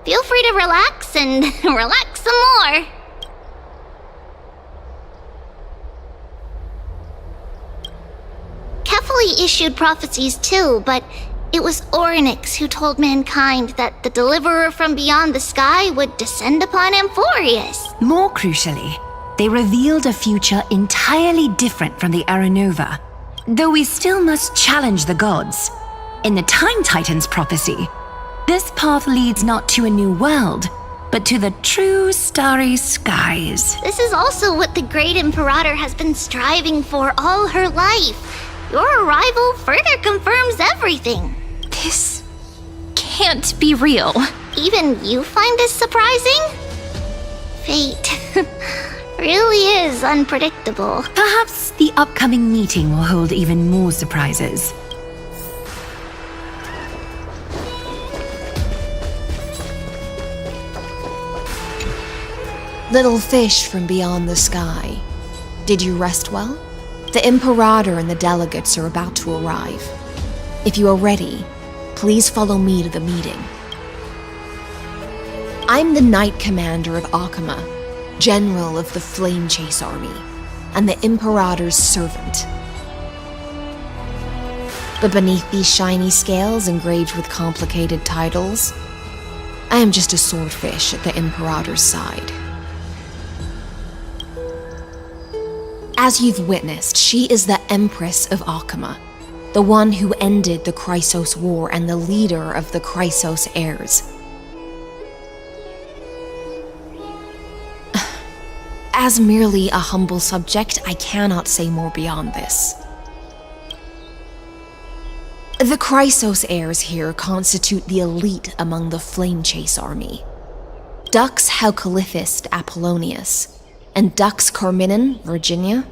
Feel free to relax and relax some more. Kefali issued prophecies too, but it was Orynyx who told mankind that the Deliverer from beyond the sky would descend upon Amphorius. More crucially, they revealed a future entirely different from the Aranova. Though we still must challenge the gods. In the Time Titans prophecy, this path leads not to a new world, but to the true starry skies. This is also what the Great Imperator has been striving for all her life. Your arrival further confirms everything. This can't be real. Even you find this surprising? Fate really is unpredictable. Perhaps the upcoming meeting will hold even more surprises. Little fish from beyond the sky. Did you rest well? The Imperator and the delegates are about to arrive. If you are ready, please follow me to the meeting. I'm the Knight Commander of Akama, General of the Flame Chase Army, and the Imperator's servant. But beneath these shiny scales engraved with complicated titles, I am just a swordfish at the Imperator's side. As you've witnessed, she is the Empress of Akama, the one who ended the Chrysos War and the leader of the Chrysos heirs. As merely a humble subject, I cannot say more beyond this. The Chrysos heirs here constitute the elite among the Flame Chase army. Dux Haucalithist Apollonius and Dux Carminin, Virginia,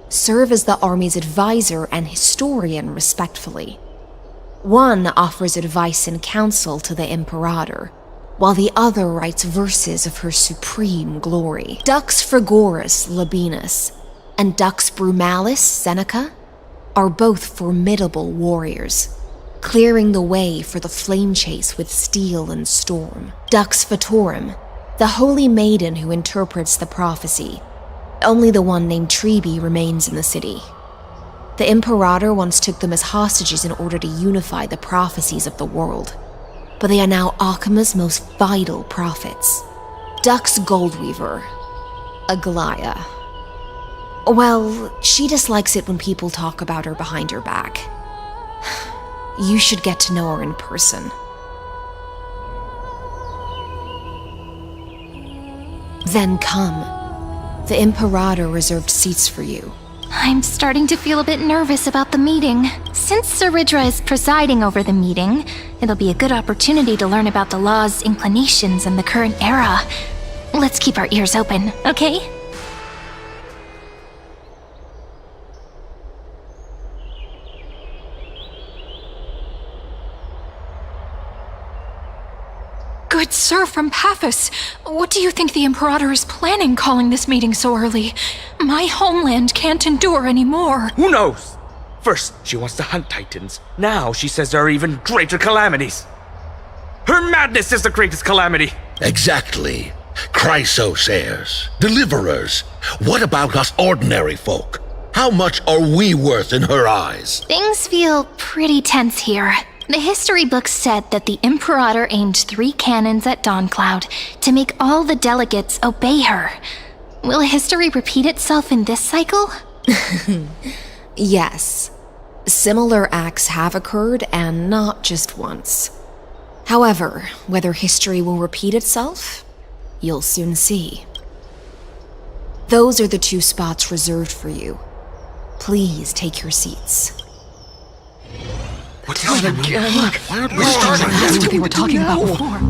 serve as the army's advisor and historian respectively. One offers advice and counsel to the Imperator, while the other writes verses of her supreme glory. Dux Frigoris Labienus and Dux Brumalis Seneca are both formidable warriors, clearing the way for the flame chase with steel and storm. Dux Fatorum, the holy maiden who interprets the prophecy. Only the one named Trebi remains in the city. The Imperator once took them as hostages in order to unify the prophecies of the world, but they are now Akama's most vital prophets. Dux Goldweaver, Aglaya. Well, she dislikes it when people talk about her behind her back. You should get to know her in person. Then come. The Imperator reserved seats for you. I'm starting to feel a bit nervous about the meeting. Since Saridra is presiding over the meeting, it'll be a good opportunity to learn about the law's inclinations and the current era. Let's keep our ears open, okay? Good sir from Paphos, what do you think the Imperator is planning calling this meeting so early? My homeland can't endure anymore. Who knows? First, she wants to hunt Titans. Now she says there are even greater calamities. Her madness is the greatest calamity. Exactly. Chrysos heirs, deliverers. What about us ordinary folk? How much are we worth in her eyes? Things feel pretty tense here. The history books said that the Imperator aimed 3 cannons at Dawncloud to make all the delegates obey her. Will history repeat itself in this cycle? Yes. Similar acts have occurred, and not just once. However, whether history will repeat itself, you'll soon see. Those are the 2 spots reserved for you. Please take your seats. What's going on again? Why aren't we starting? That's what they were talking about before.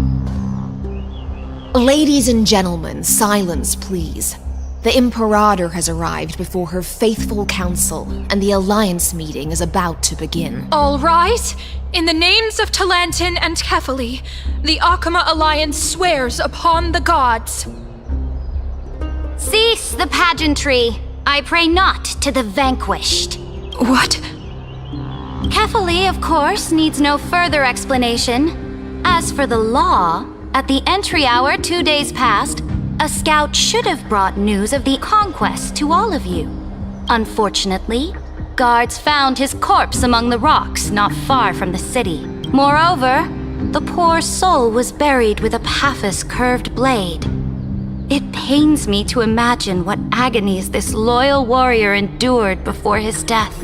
Ladies and gentlemen, silence, please. The Imperator has arrived before her faithful council, and the Alliance meeting is about to begin. All rise! In the names of Talantin and Kefali, the Akama Alliance swears upon the gods. Cease the pageantry. I pray not to the vanquished. What? Kefali, of course, needs no further explanation. As for the law, at the entry hour 2 days past, a scout should have brought news of the conquest to all of you. Unfortunately, guards found his corpse among the rocks not far from the city. Moreover, the poor soul was buried with a Paphos curved blade. It pains me to imagine what agonies this loyal warrior endured before his death.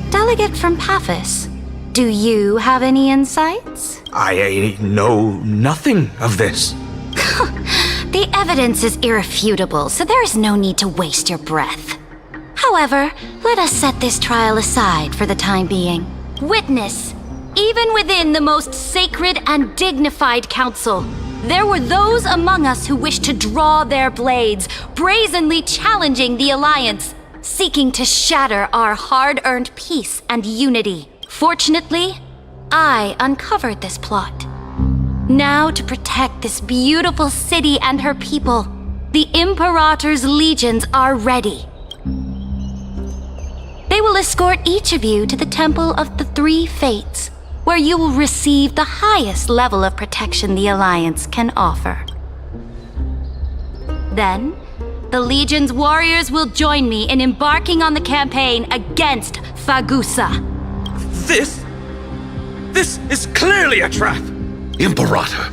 Delegate from Paphos, do you have any insights? I know nothing of this. The evidence is irrefutable, so there is no need to waste your breath. However, let us set this trial aside for the time being. Witness, even within the most sacred and dignified council, there were those among us who wished to draw their blades, brazenly challenging the Alliance, seeking to shatter our hard-earned peace and unity. Fortunately, I uncovered this plot. Now, to protect this beautiful city and her people, the Imperator's legions are ready. They will escort each of you to the Temple of the 3 Fates, where you will receive the highest level of protection the Alliance can offer. Then, the Legion's warriors will join me in embarking on the campaign against Fagusa. This is clearly a trap! Imperator,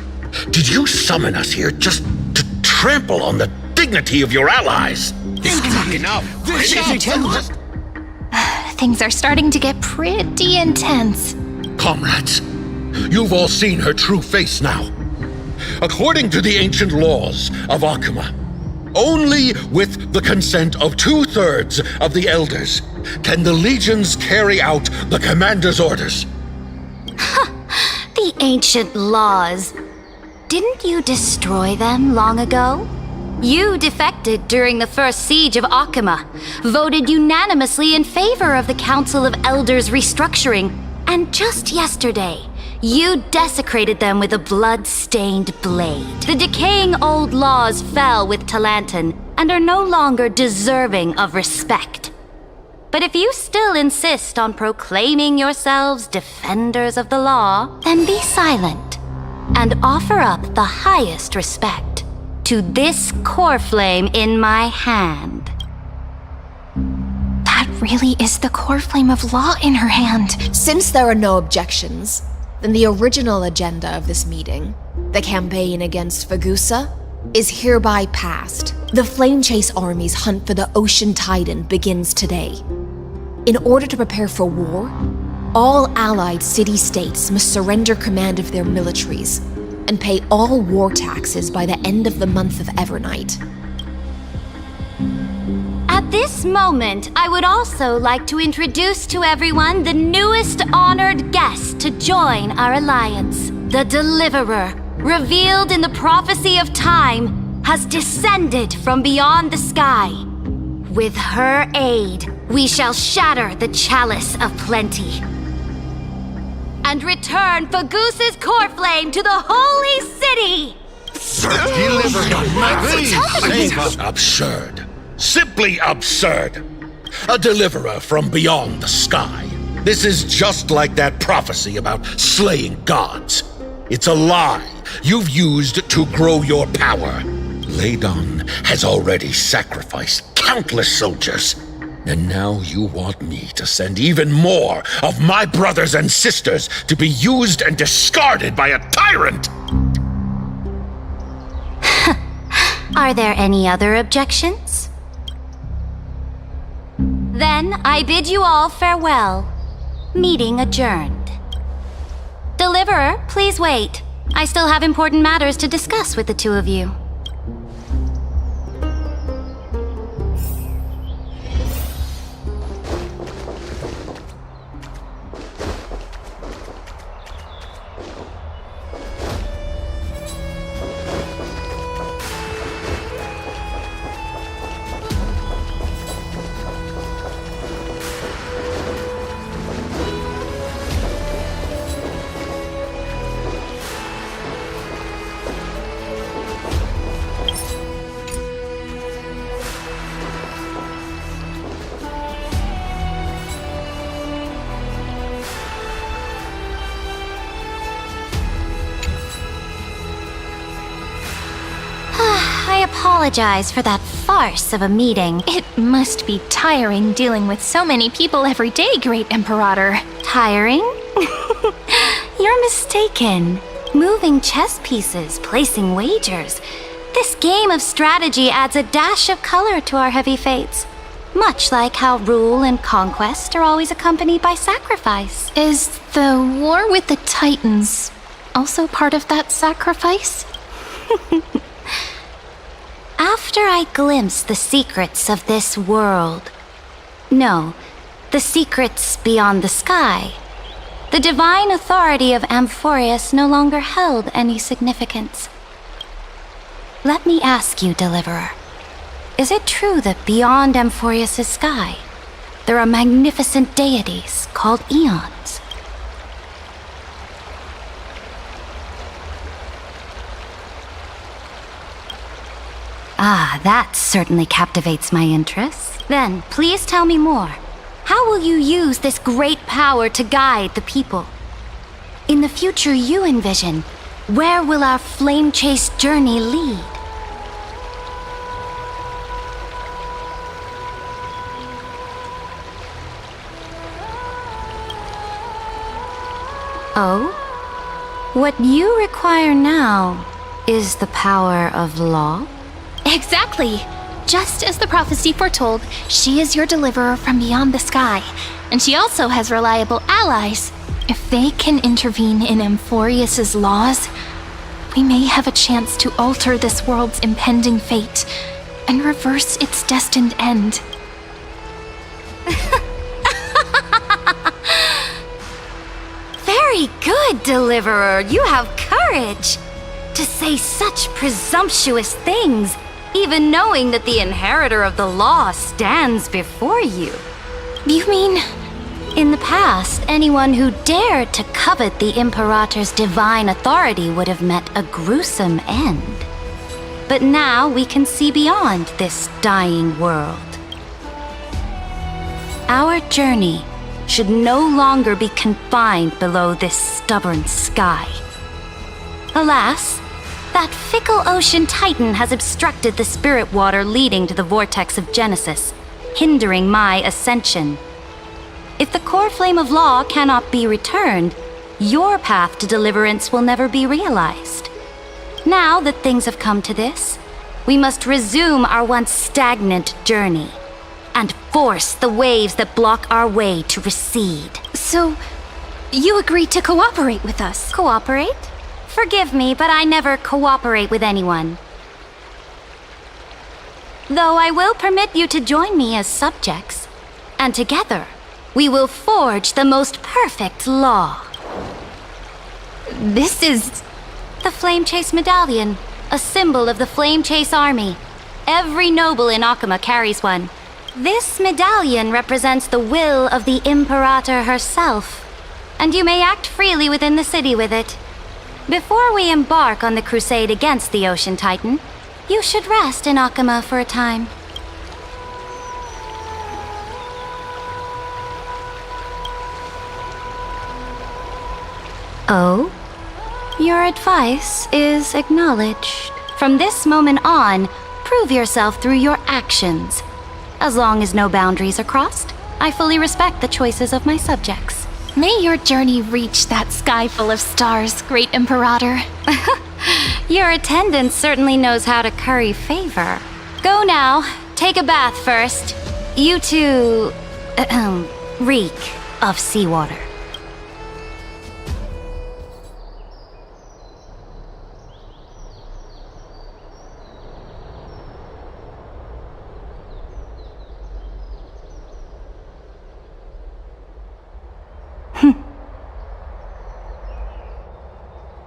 did you summon us here just to trample on the dignity of your allies? Enough! Things are starting to get pretty intense. Comrades, you've all seen her true face now. According to the ancient laws of Akama, only with the consent of 2/3 of the elders can the legions carry out the commander's orders. The ancient laws. Didn't you destroy them long ago? You defected during the first siege of Akama, voted unanimously in favor of the Council of Elders restructuring, and just yesterday, you desecrated them with a blood-stained blade. The decaying old laws fell with Talantin and are no longer deserving of respect. But if you still insist on proclaiming yourselves defenders of the law, then be silent and offer up the highest respect to this core flame in my hand. That really is the core flame of law in her hand. Since there are no objections, then the original agenda of this meeting, the campaign against Fagusa, is hereby passed. The Flame Chase Army's hunt for the Ocean Titan begins today. In order to prepare for war, all allied city-states must surrender command of their militaries and pay all war taxes by the end of the month of Evernight. At this moment, I would also like to introduce to everyone the newest honored guest to join our alliance. The Deliverer, revealed in the prophecy of time, has descended from beyond the sky. With her aid, we shall shatter the chalice of plenty and return Fagusa's core flame to the holy city! Absurd. Simply absurd. a deliverer from beyond the sky. This is just like that prophecy about slaying gods. It's a lie you've used to grow your power. Ladon has already sacrificed countless soldiers, and now you want me to send even more of my brothers and sisters to be used and discarded by a tyrant! Are there any other objections? Then I bid you all farewell. Meeting adjourned. Deliverer, please wait. I still have important matters to discuss with the two of you. I apologize for that farce of a meeting. It must be tiring dealing with so many people every day, Great Imperator. Tiring? You're mistaken. Moving chess pieces, placing wagers. This game of strategy adds a dash of color to our heavy fates. Much like how rule and conquest are always accompanied by sacrifice. Is the war with the Titans also part of that sacrifice? After I glimpsed the secrets of this world, no, the secrets beyond the sky, the divine authority of Amphorius no longer held any significance. Let me ask you, Deliverer, is it true that beyond Amphorius' sky, there are magnificent deities called eons? Ah, that certainly captivates my interest. Then, please tell me more. How will you use this great power to guide the people? In the future you envision, where will our flame chase journey lead? Oh? What you require now is the power of law? Exactly! Just as the prophecy foretold, she is your deliverer from beyond the sky, and she also has reliable allies. If they can intervene in Amphorius' laws, we may have a chance to alter this world's impending fate and reverse its destined end. Very good, Deliverer. You have courage to say such presumptuous things, even knowing that the inheritor of the law stands before you. You mean? In the past, anyone who dared to covet the Imperator's divine authority would have met a gruesome end. But now we can see beyond this dying world. Our journey should no longer be confined below this stubborn sky. Alas, that fickle ocean titan has obstructed the spirit water leading to the vortex of Genesis, hindering my ascension. If the core flame of law cannot be returned, your path to deliverance will never be realized. Now that things have come to this, we must resume our once stagnant journey and force the waves that block our way to recede. So, you agreed to cooperate with us? Cooperate? Forgive me, but I never cooperate with anyone. Though I will permit you to join me as subjects, and together we will forge the most perfect law. This is... the Flame Chase Medallion, a symbol of the Flame Chase Army. Every noble in Akuma carries one. This medallion represents the will of the Imperator herself, and you may act freely within the city with it. Before we embark on the crusade against the Ocean Titan, you should rest in Akuma for a time. Oh? Your advice is acknowledged. From this moment on, prove yourself through your actions. As long as no boundaries are crossed, I fully respect the choices of my subjects. May your journey reach that sky full of stars, Great Imperator. Your attendant certainly knows how to curry favor. Go now. Take a bath first. You two... reek of seawater.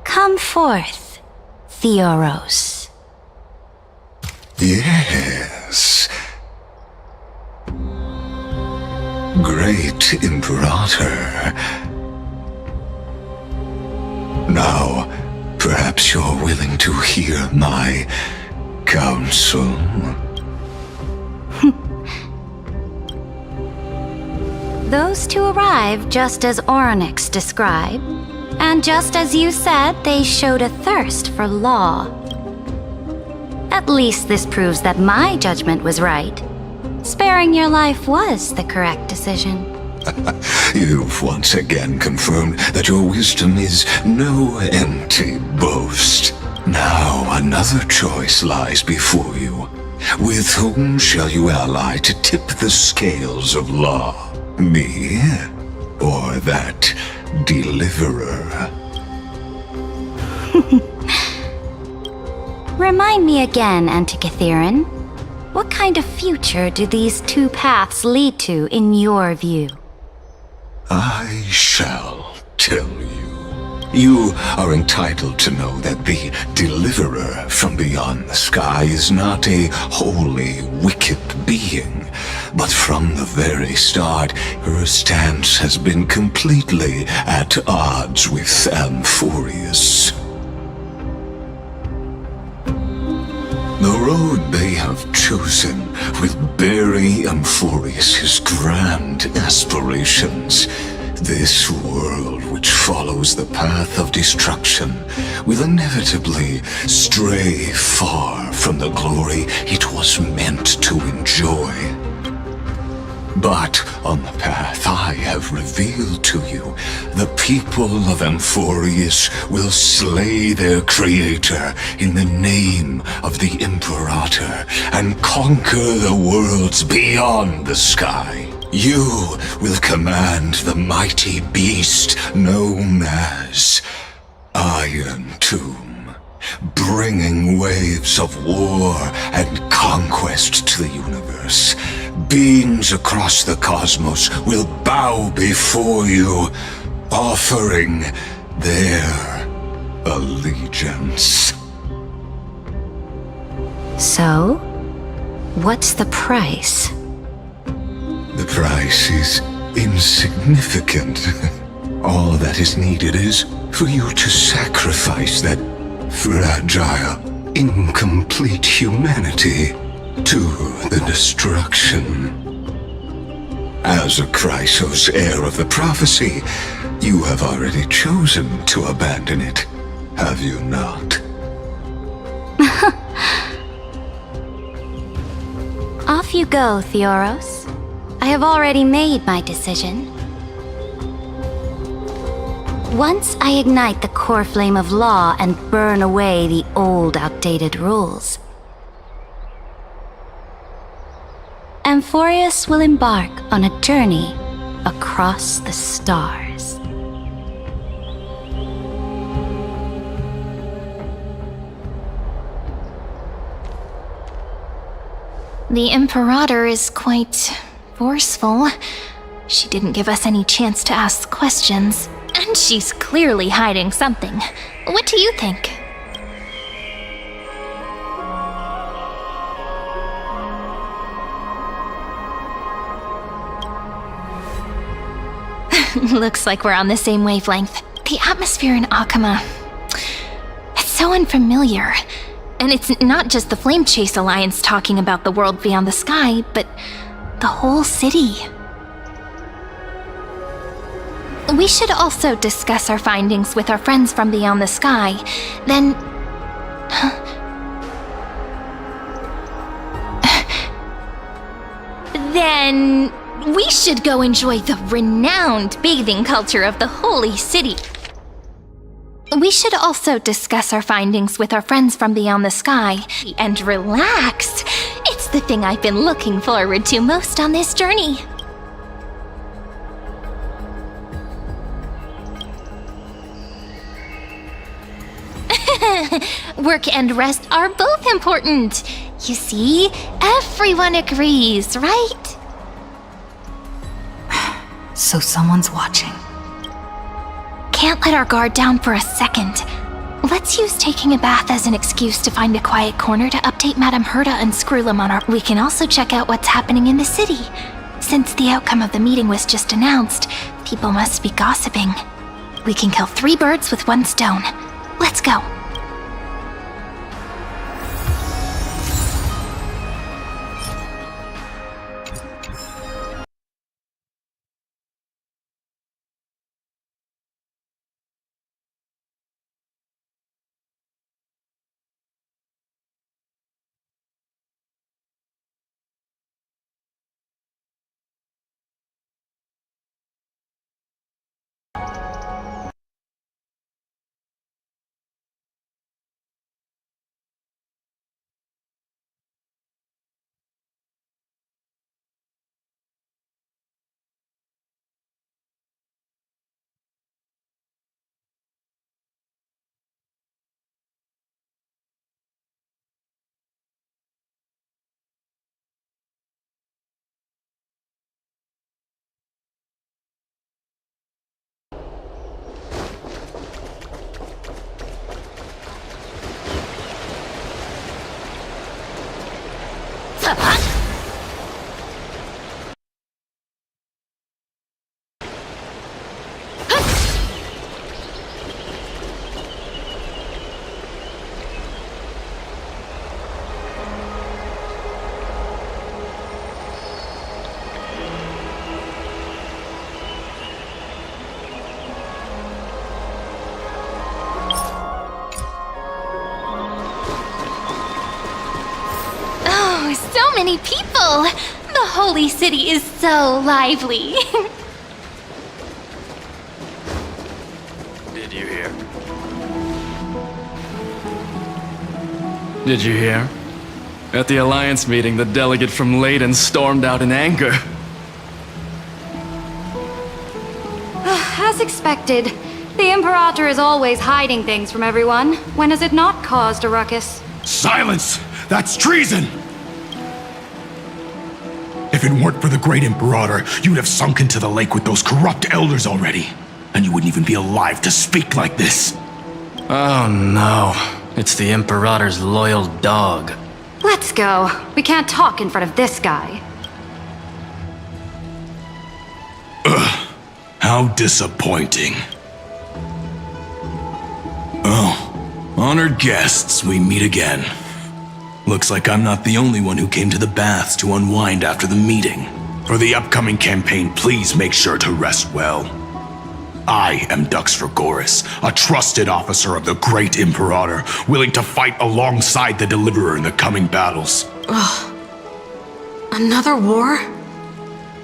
Come forth, Theoros. Yes. Great Imperator. Now, perhaps you're willing to hear my counsel. Those two arrived just as Orynyx described, and just as you said, they showed a thirst for law. At least this proves that my judgment was right. Sparing your life was the correct decision. You've once again confirmed that your wisdom is no empty boast. Now another choice lies before you. With whom shall you ally to tip the scales of law? Me? Or that deliverer? Remind me again, Antikytheron. What kind of future do these two paths lead to in your view? I shall tell you. You are entitled to know that the deliverer from beyond the sky is not a wholly wicked being, but from the very start, her stance has been completely at odds with Amphorius. The road they have chosen will bury Amphorius' grand aspirations. This world which follows the path of destruction will inevitably stray far from the glory it was meant to enjoy. But on the path I have revealed to you, the people of Amphorius will slay their creator in the name of the Imperator and conquer the worlds beyond the sky. You will command the mighty beast known as Iron Tomb, bringing waves of war and conquest to the universe. Beings across the cosmos will bow before you, offering their allegiance. So, what's the price? The price is insignificant. All that is needed is for you to sacrifice that fragile, incomplete humanity to the destruction. As a Chrysos heir of the prophecy, you have already chosen to abandon it, have you not? Off you go, Theoros. I have already made my decision. Once I ignite the core flame of law and burn away the old, outdated rules, Amphorius will embark on a journey across the stars. The Imperator is quite forceful. She didn't give us any chance to ask questions. And she's clearly hiding something. What do you think? Looks like we're on the same wavelength. The atmosphere in Akama, it's so unfamiliar. And it's not just the Flame Chase Alliance talking about the world beyond the sky, but the whole city. We should also discuss our findings with our friends from beyond the sky. Then... Then... we should go enjoy the renowned bathing culture of the Holy City. We should also discuss our findings with our friends from beyond the sky and relax. It's the thing I've been looking forward to most on this journey. Work and rest are both important. You see, everyone agrees, right? So someone's watching. Can't let our guard down for a second. Let's use taking a bath as an excuse to find a quiet corner to update Madame Herta and Screwlam on our... We can also check out what's happening in the city. Since the outcome of the meeting was just announced, people must be gossiping. We can kill 3 birds with 1 stone. Let's go. So many people! The Holy City is so lively. Did you hear? Did you hear? At the Alliance meeting, the delegate from Leyden stormed out in anger. As expected, the Imperator is always hiding things from everyone. When has it not caused a ruckus? Silence! That's treason! If it weren't for the great Imperator, you'd have sunk into the lake with those corrupt elders already. And you wouldn't even be alive to speak like this. Oh no, it's the Imperator's loyal dog. Let's go. We can't talk in front of this guy. Ugh, how disappointing. Oh, honored guests, we meet again. Looks like I'm not the only one who came to the baths to unwind after the meeting. For the upcoming campaign, please make sure to rest well. I am Dux Vergoris, a trusted officer of the Great Imperator, willing to fight alongside the Deliverer in the coming battles. Ugh. Another war?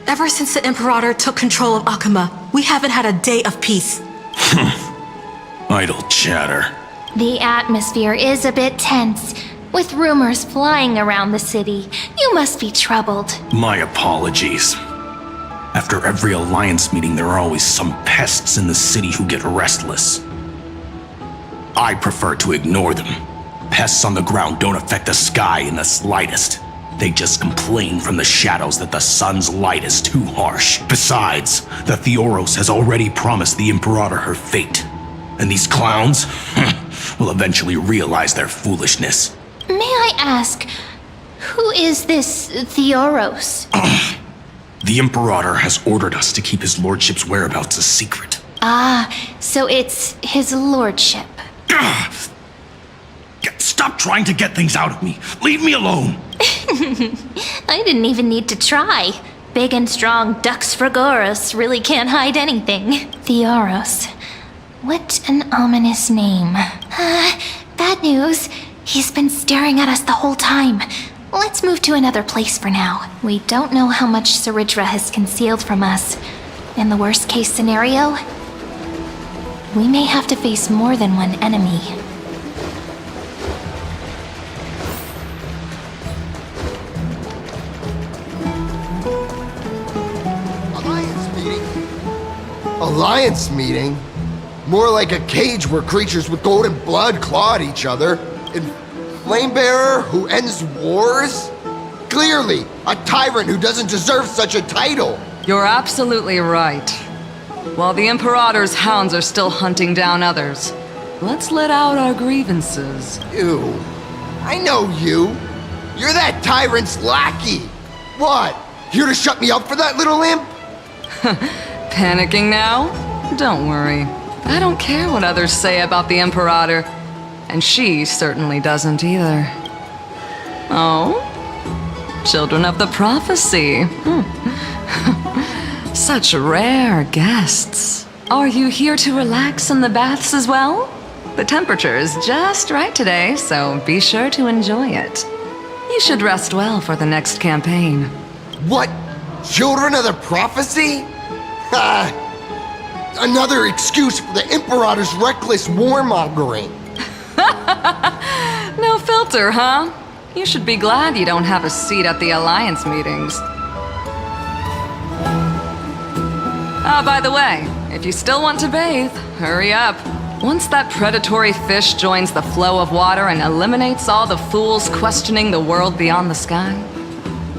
Ever since the Imperator took control of Akuma, we haven't had a day of peace. Idle chatter. The atmosphere is a bit tense, with rumors flying around the city. You must be troubled. My apologies. After every Alliance meeting, there are always some pests in the city who get restless. I prefer to ignore them. Pests on the ground don't affect the sky in the slightest. They just complain from the shadows that the sun's light is too harsh. Besides, the Theoros has already promised the Imperator her fate. And these clowns will eventually realize their foolishness. May I ask, who is this Theoros? The Imperator has ordered us to keep his lordship's whereabouts a secret. Ah, so it's his lordship. Stop trying to get things out of me. Leave me alone. I didn't even need to try. Big and strong Dux Fragoros really can't hide anything. Theoros. What an ominous name. Bad news. He's been staring at us the whole time. Let's move to another place for now. We don't know how much Saridra has concealed from us. In the worst case scenario, we may have to face more than one enemy. Alliance meeting? More like a cage where creatures with golden blood claw at each other. And Flamebearer who ends wars? Clearly, a tyrant who doesn't deserve such a title. You're absolutely right. While the Imperator's hounds are still hunting down others, let's let out our grievances. You. I know you. You're that tyrant's lackey. What? Here to shut me up for that little imp? Panicking now? Don't worry. I don't care what others say about the Imperator. And she certainly doesn't either. Oh? Children of the Prophecy. Such rare guests. Are you here to relax in the baths as well? The temperature is just right today, so be sure to enjoy it. You should rest well for the next campaign. What? Children of the Prophecy? Another excuse for the Imperator's reckless warmongering. No filter, huh? You should be glad you don't have a seat at the Alliance meetings. By the way, if you still want to bathe, hurry up. Once that predatory fish joins the flow of water and eliminates all the fools questioning the world beyond the sky,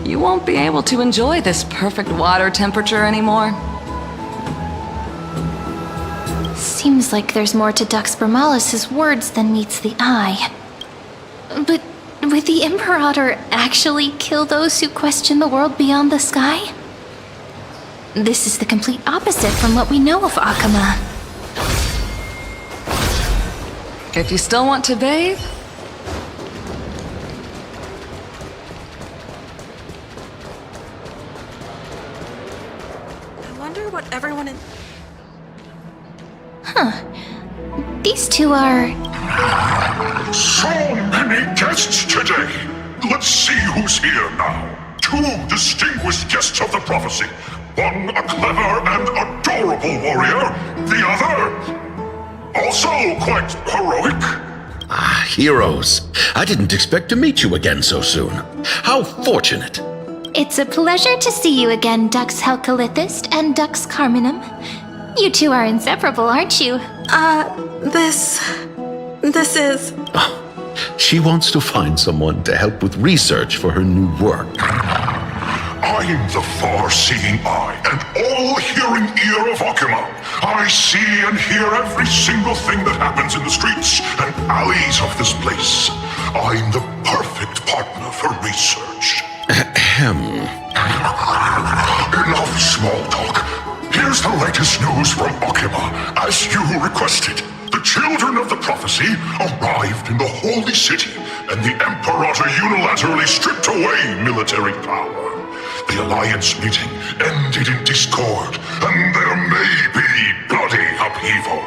you won't be able to enjoy this perfect water temperature anymore. Seems like there's more to Dux Bramalis's words than meets the eye. But would the Imperator actually kill those who question the world beyond the sky? This is the complete opposite from what we know of Akama. If you still want to bathe, I wonder what everyone in... These two are... So many guests today. Let's see who's here now. Two distinguished guests of the prophecy. One a clever and adorable warrior. The other, also quite heroic. Ah, heroes. I didn't expect to meet you again so soon. How fortunate. It's a pleasure to see you again, Dux Helcalithist and Dux Carminum. You two are inseparable, aren't you? This is... She wants to find someone to help with research for her new work. I'm the far-seeing eye and all-hearing ear of Akama. I see and hear every single thing that happens in the streets and alleys of this place. I'm the perfect partner for research. Enough small talk. Here's the latest news from Akama, as you requested. The children of the prophecy arrived in the holy city, and the Imperator unilaterally stripped away military power. The Alliance meeting ended in discord, and there may be bloody upheaval.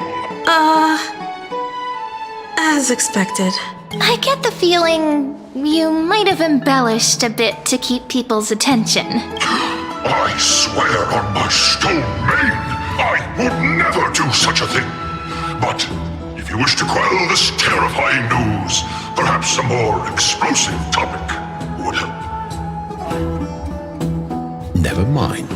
As expected. I get the feeling you might have embellished a bit to keep people's attention. I swear on my stone mane, I would never do such a thing. But if you wish to quell this terrifying news, perhaps a more explosive topic would help. Never mind.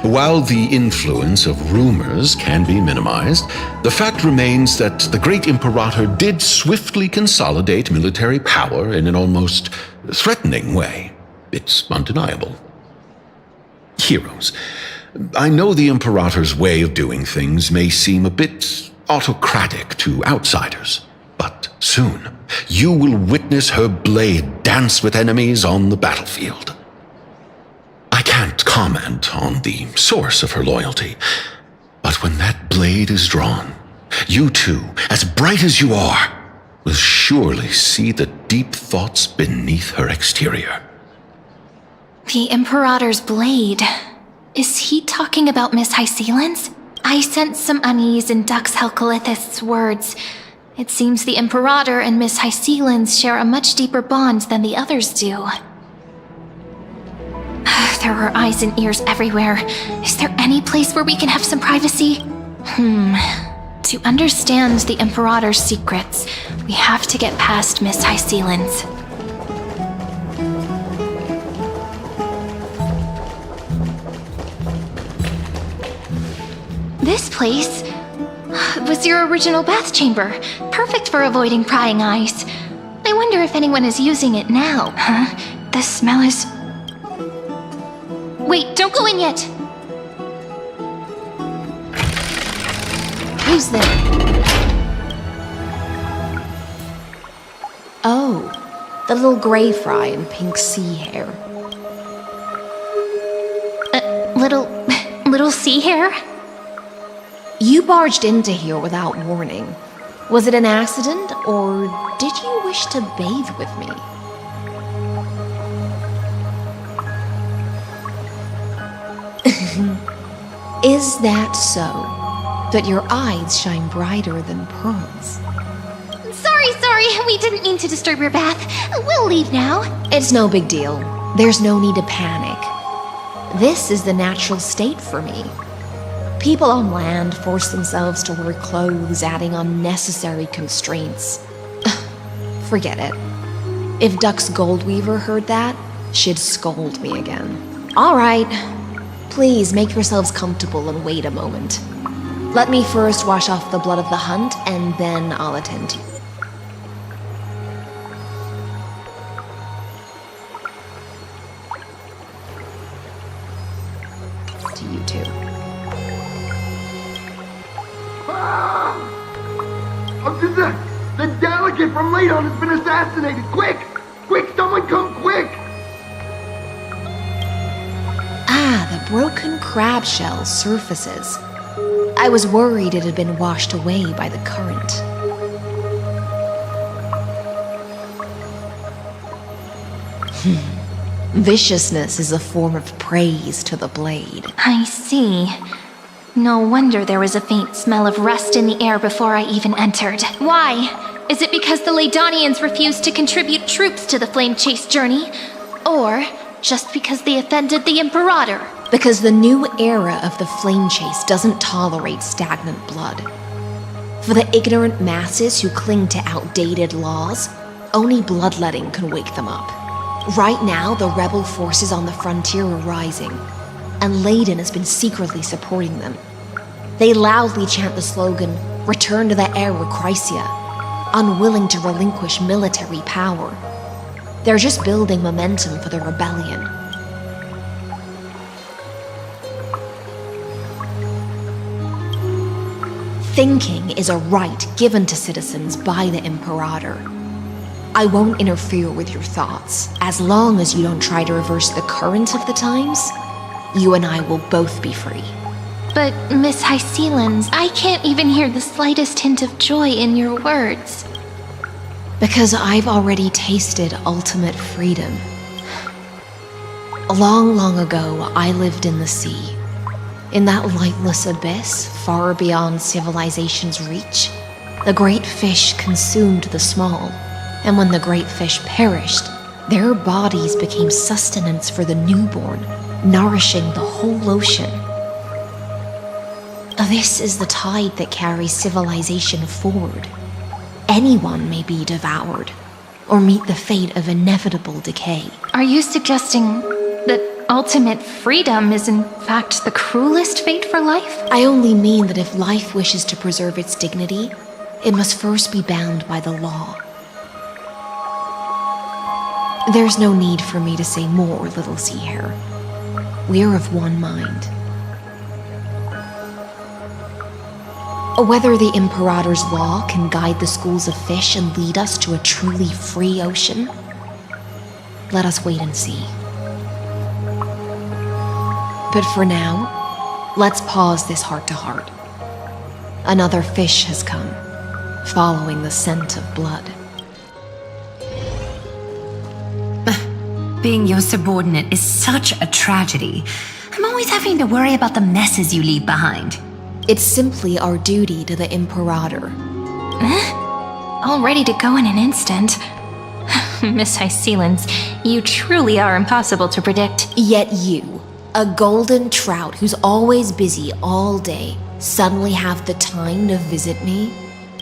While the influence of rumors can be minimized, the fact remains that the great Imperator did swiftly consolidate military power in an almost threatening way. It's undeniable. Heroes, I know the Imperator's way of doing things may seem a bit autocratic to outsiders, but soon you will witness her blade dance with enemies on the battlefield. I can't comment on the source of her loyalty, but when that blade is drawn, you two, as bright as you are, will surely see the deep thoughts beneath her exterior. The Imperator's blade. Is he talking about Miss Hysealin's? I sense some unease in Dux Helcolithist's words. It seems the Imperator and Miss Hysealin's share a much deeper bond than the others do. There are eyes and ears everywhere. Is there any place where we can have some privacy? To understand the Imperator's secrets, we have to get past Miss Hysealin's. This place was your original bath chamber, perfect for avoiding prying eyes. I wonder if anyone is using it now. The smell is... Wait, don't go in yet! Who's there? Oh, the little gray fry in pink sea hair. Little sea hair? You barged into here without warning. Was it an accident, or did you wish to bathe with me? Is that so? That your eyes shine brighter than pearls? Sorry, we didn't mean to disturb your bath. We'll leave now. It's no big deal. There's no need to panic. This is the natural state for me. People on land force themselves to wear clothes, adding unnecessary constraints. Forget it. If Dux Goldweaver heard that, she'd scold me again. All right. Please make yourselves comfortable and wait a moment. Let me first wash off the blood of the hunt, and then I'll attend to you. To you too. The delegate from Ladon has been assassinated! Quick! Quick, someone come quick! The broken crab shell surfaces. I was worried it had been washed away by the current. Viciousness is a form of praise to the blade. I see. No wonder there was a faint smell of rust in the air before I even entered. Why? Is it because the Ladonians refused to contribute troops to the Flame Chase journey? Or just because they offended the Imperator? Because the new era of the Flame Chase doesn't tolerate stagnant blood. For the ignorant masses who cling to outdated laws, only bloodletting can wake them up. Right now, the rebel forces on the frontier are rising, and Ladon has been secretly supporting them. They loudly chant the slogan, "Return to the Era Chrysia," unwilling to relinquish military power. They're just building momentum for the rebellion. Thinking is a right given to citizens by the Imperator. I won't interfere with your thoughts. As long as you don't try to reverse the current of the times, you and I will both be free. But, Miss Hysealin's, I can't even hear the slightest hint of joy in your words. Because I've already tasted ultimate freedom. Long, long ago, I lived in the sea. In that lightless abyss, far beyond civilization's reach, the great fish consumed the small, and when the great fish perished, their bodies became sustenance for the newborn, nourishing the whole ocean. This is the tide that carries civilization forward. Anyone may be devoured, or meet the fate of inevitable decay. Are you suggesting that ultimate freedom is in fact the cruelest fate for life? I only mean that if life wishes to preserve its dignity, it must first be bound by the law. There's no need for me to say more, Little Sea Hare. We're of one mind. Whether the Imperator's law can guide the schools of fish and lead us to a truly free ocean, let us wait and see. But for now, let's pause this heart-to-heart. Another fish has come, following the scent of blood. Being your subordinate is such a tragedy. I'm always having to worry about the messes you leave behind. It's simply our duty to the Imperator. All ready to go in an instant. Miss Hycelens, you truly are impossible to predict. Yet you, a golden trout who's always busy all day, suddenly have the time to visit me?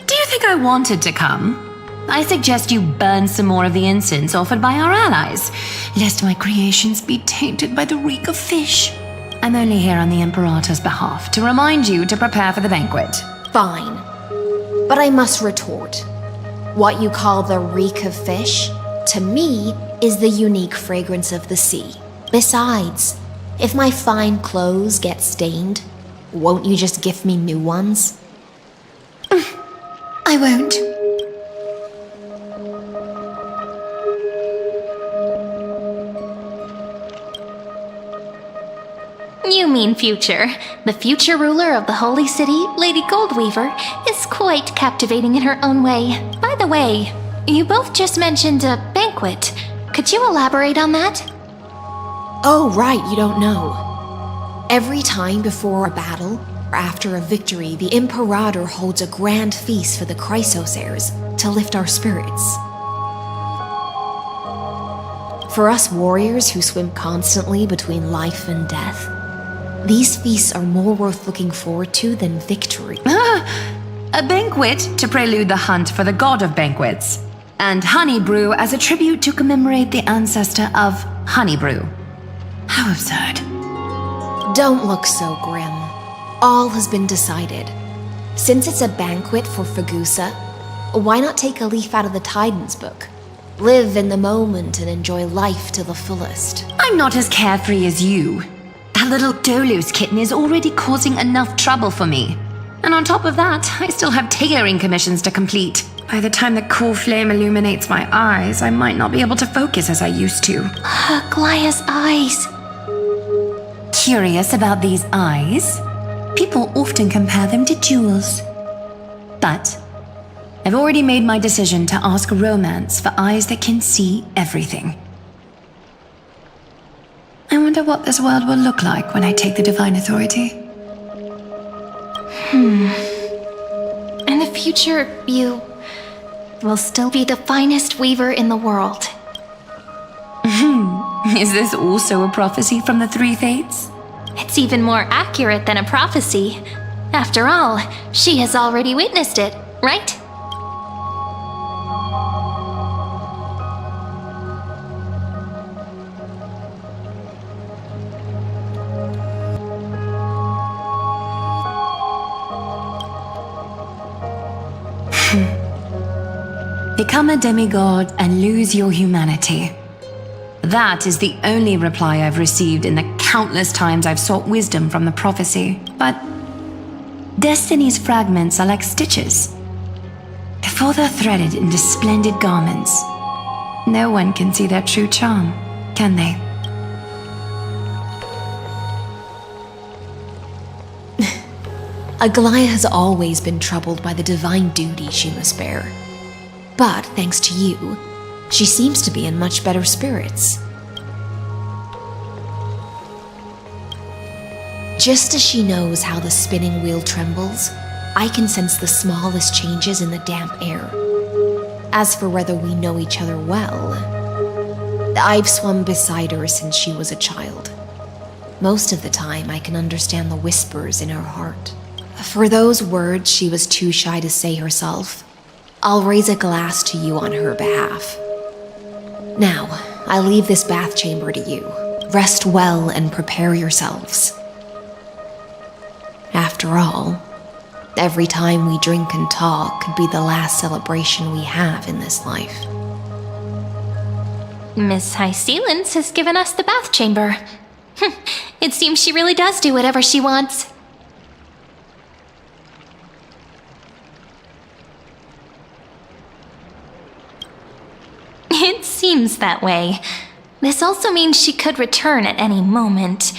Do you think I wanted to come? I suggest you burn some more of the incense offered by our allies, lest my creations be tainted by the reek of fish. I'm only here on the Imperator's behalf to remind you to prepare for the banquet. Fine. But I must retort. What you call the reek of fish, to me, is the unique fragrance of the sea. Besides, if my fine clothes get stained, won't you just gift me new ones? I won't. You mean future. The future ruler of the Holy City, Lady Goldweaver, is quite captivating in her own way. By the way, you both just mentioned a banquet. Could you elaborate on that? Oh, right, you don't know. Every time before a battle, or after a victory, the Imperator holds a grand feast for the Chrysos heirs to lift our spirits. For us warriors who swim constantly between life and death, these feasts are more worth looking forward to than victory. A banquet to prelude the hunt for the god of banquets, and honey brew as a tribute to commemorate the ancestor of honey brew. How absurd. Don't look so grim. All has been decided. Since it's a banquet for Fagusa, why not take a leaf out of the Tidens book? Live in the moment and enjoy life to the fullest. I'm not as carefree as you. That little Dolus kitten is already causing enough trouble for me. And on top of that, I still have tailoring commissions to complete. By the time the cool flame illuminates my eyes, I might not be able to focus as I used to. Glaya's eyes. Curious about these eyes? People often compare them to jewels. But I've already made my decision to ask romance for eyes that can see everything. I wonder what this world will look like when I take the divine authority. In the future, you will still be the finest weaver in the world. Is this also a prophecy from the Three Fates? It's even more accurate than a prophecy. After all, she has already witnessed it, right? Become a demigod and lose your humanity. That is the only reply I've received in the countless times I've sought wisdom from the prophecy. But destiny's fragments are like stitches. Before they're threaded into splendid garments, no one can see their true charm, can they? Aglaya has always been troubled by the divine duty she must bear. But thanks to you, she seems to be in much better spirits. Just as she knows how the spinning wheel trembles, I can sense the smallest changes in the damp air. As for whether we know each other well, I've swum beside her since she was a child. Most of the time, I can understand the whispers in her heart. For those words she was too shy to say herself, I'll raise a glass to you on her behalf. Now, I leave this bath chamber to you. Rest well and prepare yourselves. After all, every time we drink and talk could be the last celebration we have in this life. Miss Hycelens has given us the bath chamber. It seems she really does do whatever she wants. It seems that way. This also means she could return at any moment.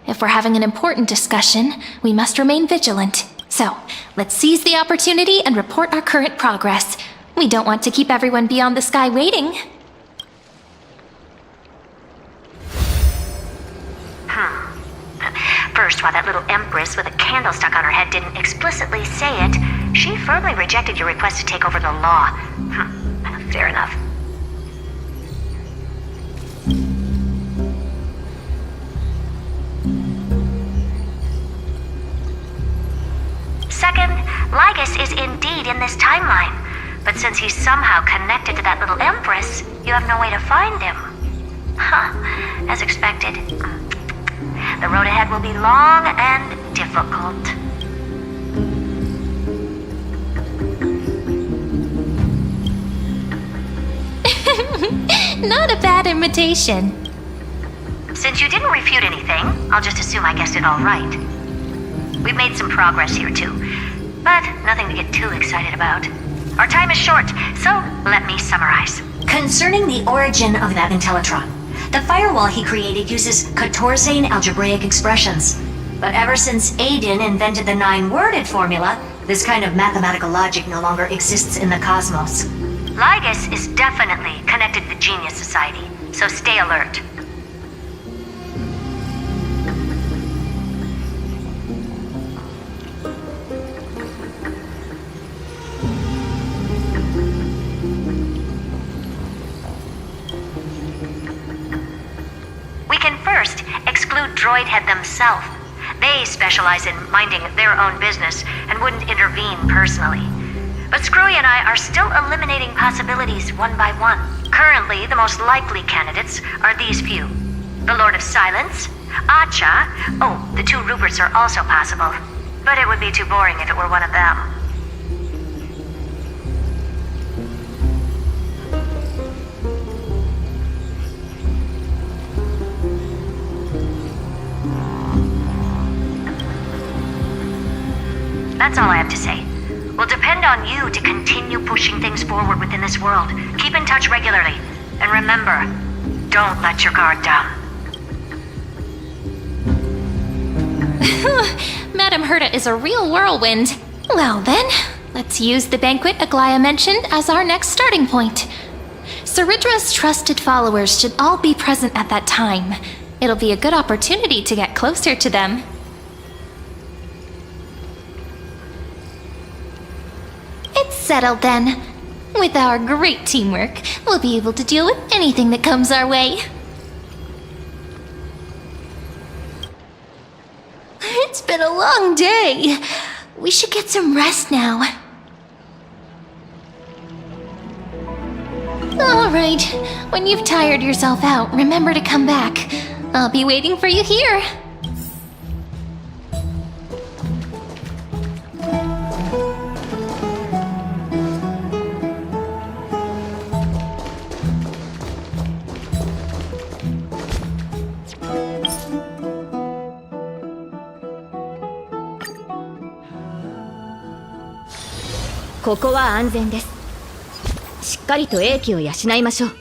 If we're having an important discussion, we must remain vigilant. So, let's seize the opportunity and report our current progress. We don't want to keep everyone beyond the sky waiting. first, while that little empress with a candle stuck on her head didn't explicitly say it, she firmly rejected your request to take over the law. Fair enough. Second, Lygus is indeed in this timeline. But since he's somehow connected to that little empress, you have no way to find him. As expected. The road ahead will be long and difficult. Not a bad invitation. Since you didn't refute anything, I'll just assume I guessed it all right. We've made some progress here too, but nothing to get too excited about. Our time is short, so let me summarize. Concerning the origin of that Intellitron, the firewall he created uses Katorzane algebraic expressions. But ever since Aiden invented the 9-worded formula, this kind of mathematical logic no longer exists in the cosmos. Lygus is definitely connected to the Genius Society, so stay alert. We can first exclude Droidhead themselves. They specialize in minding their own business and wouldn't intervene personally. But Screwy and I are still eliminating possibilities one by one. Currently, the most likely candidates are these few. The Lord of Silence, Acha, the 2 Ruperts are also possible. But it would be too boring if it were one of them. That's all I have to say. We'll depend on you to continue pushing things forward within this world. Keep in touch regularly. And remember, don't let your guard down. Madame Herta is a real whirlwind. Well then, let's use the banquet Aglaya mentioned as our next starting point. Ceridra's trusted followers should all be present at that time. It'll be a good opportunity to get closer to them. It's settled then. With our great teamwork, we'll be able to deal with anything that comes our way. It's been a long day. We should get some rest now. All right. When you've tired yourself out, remember to come back. I'll be waiting for you here.ここは安全です。しっかりと英気を養いましょう。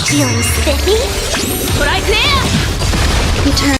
Feeling spiffy? Strike there! Return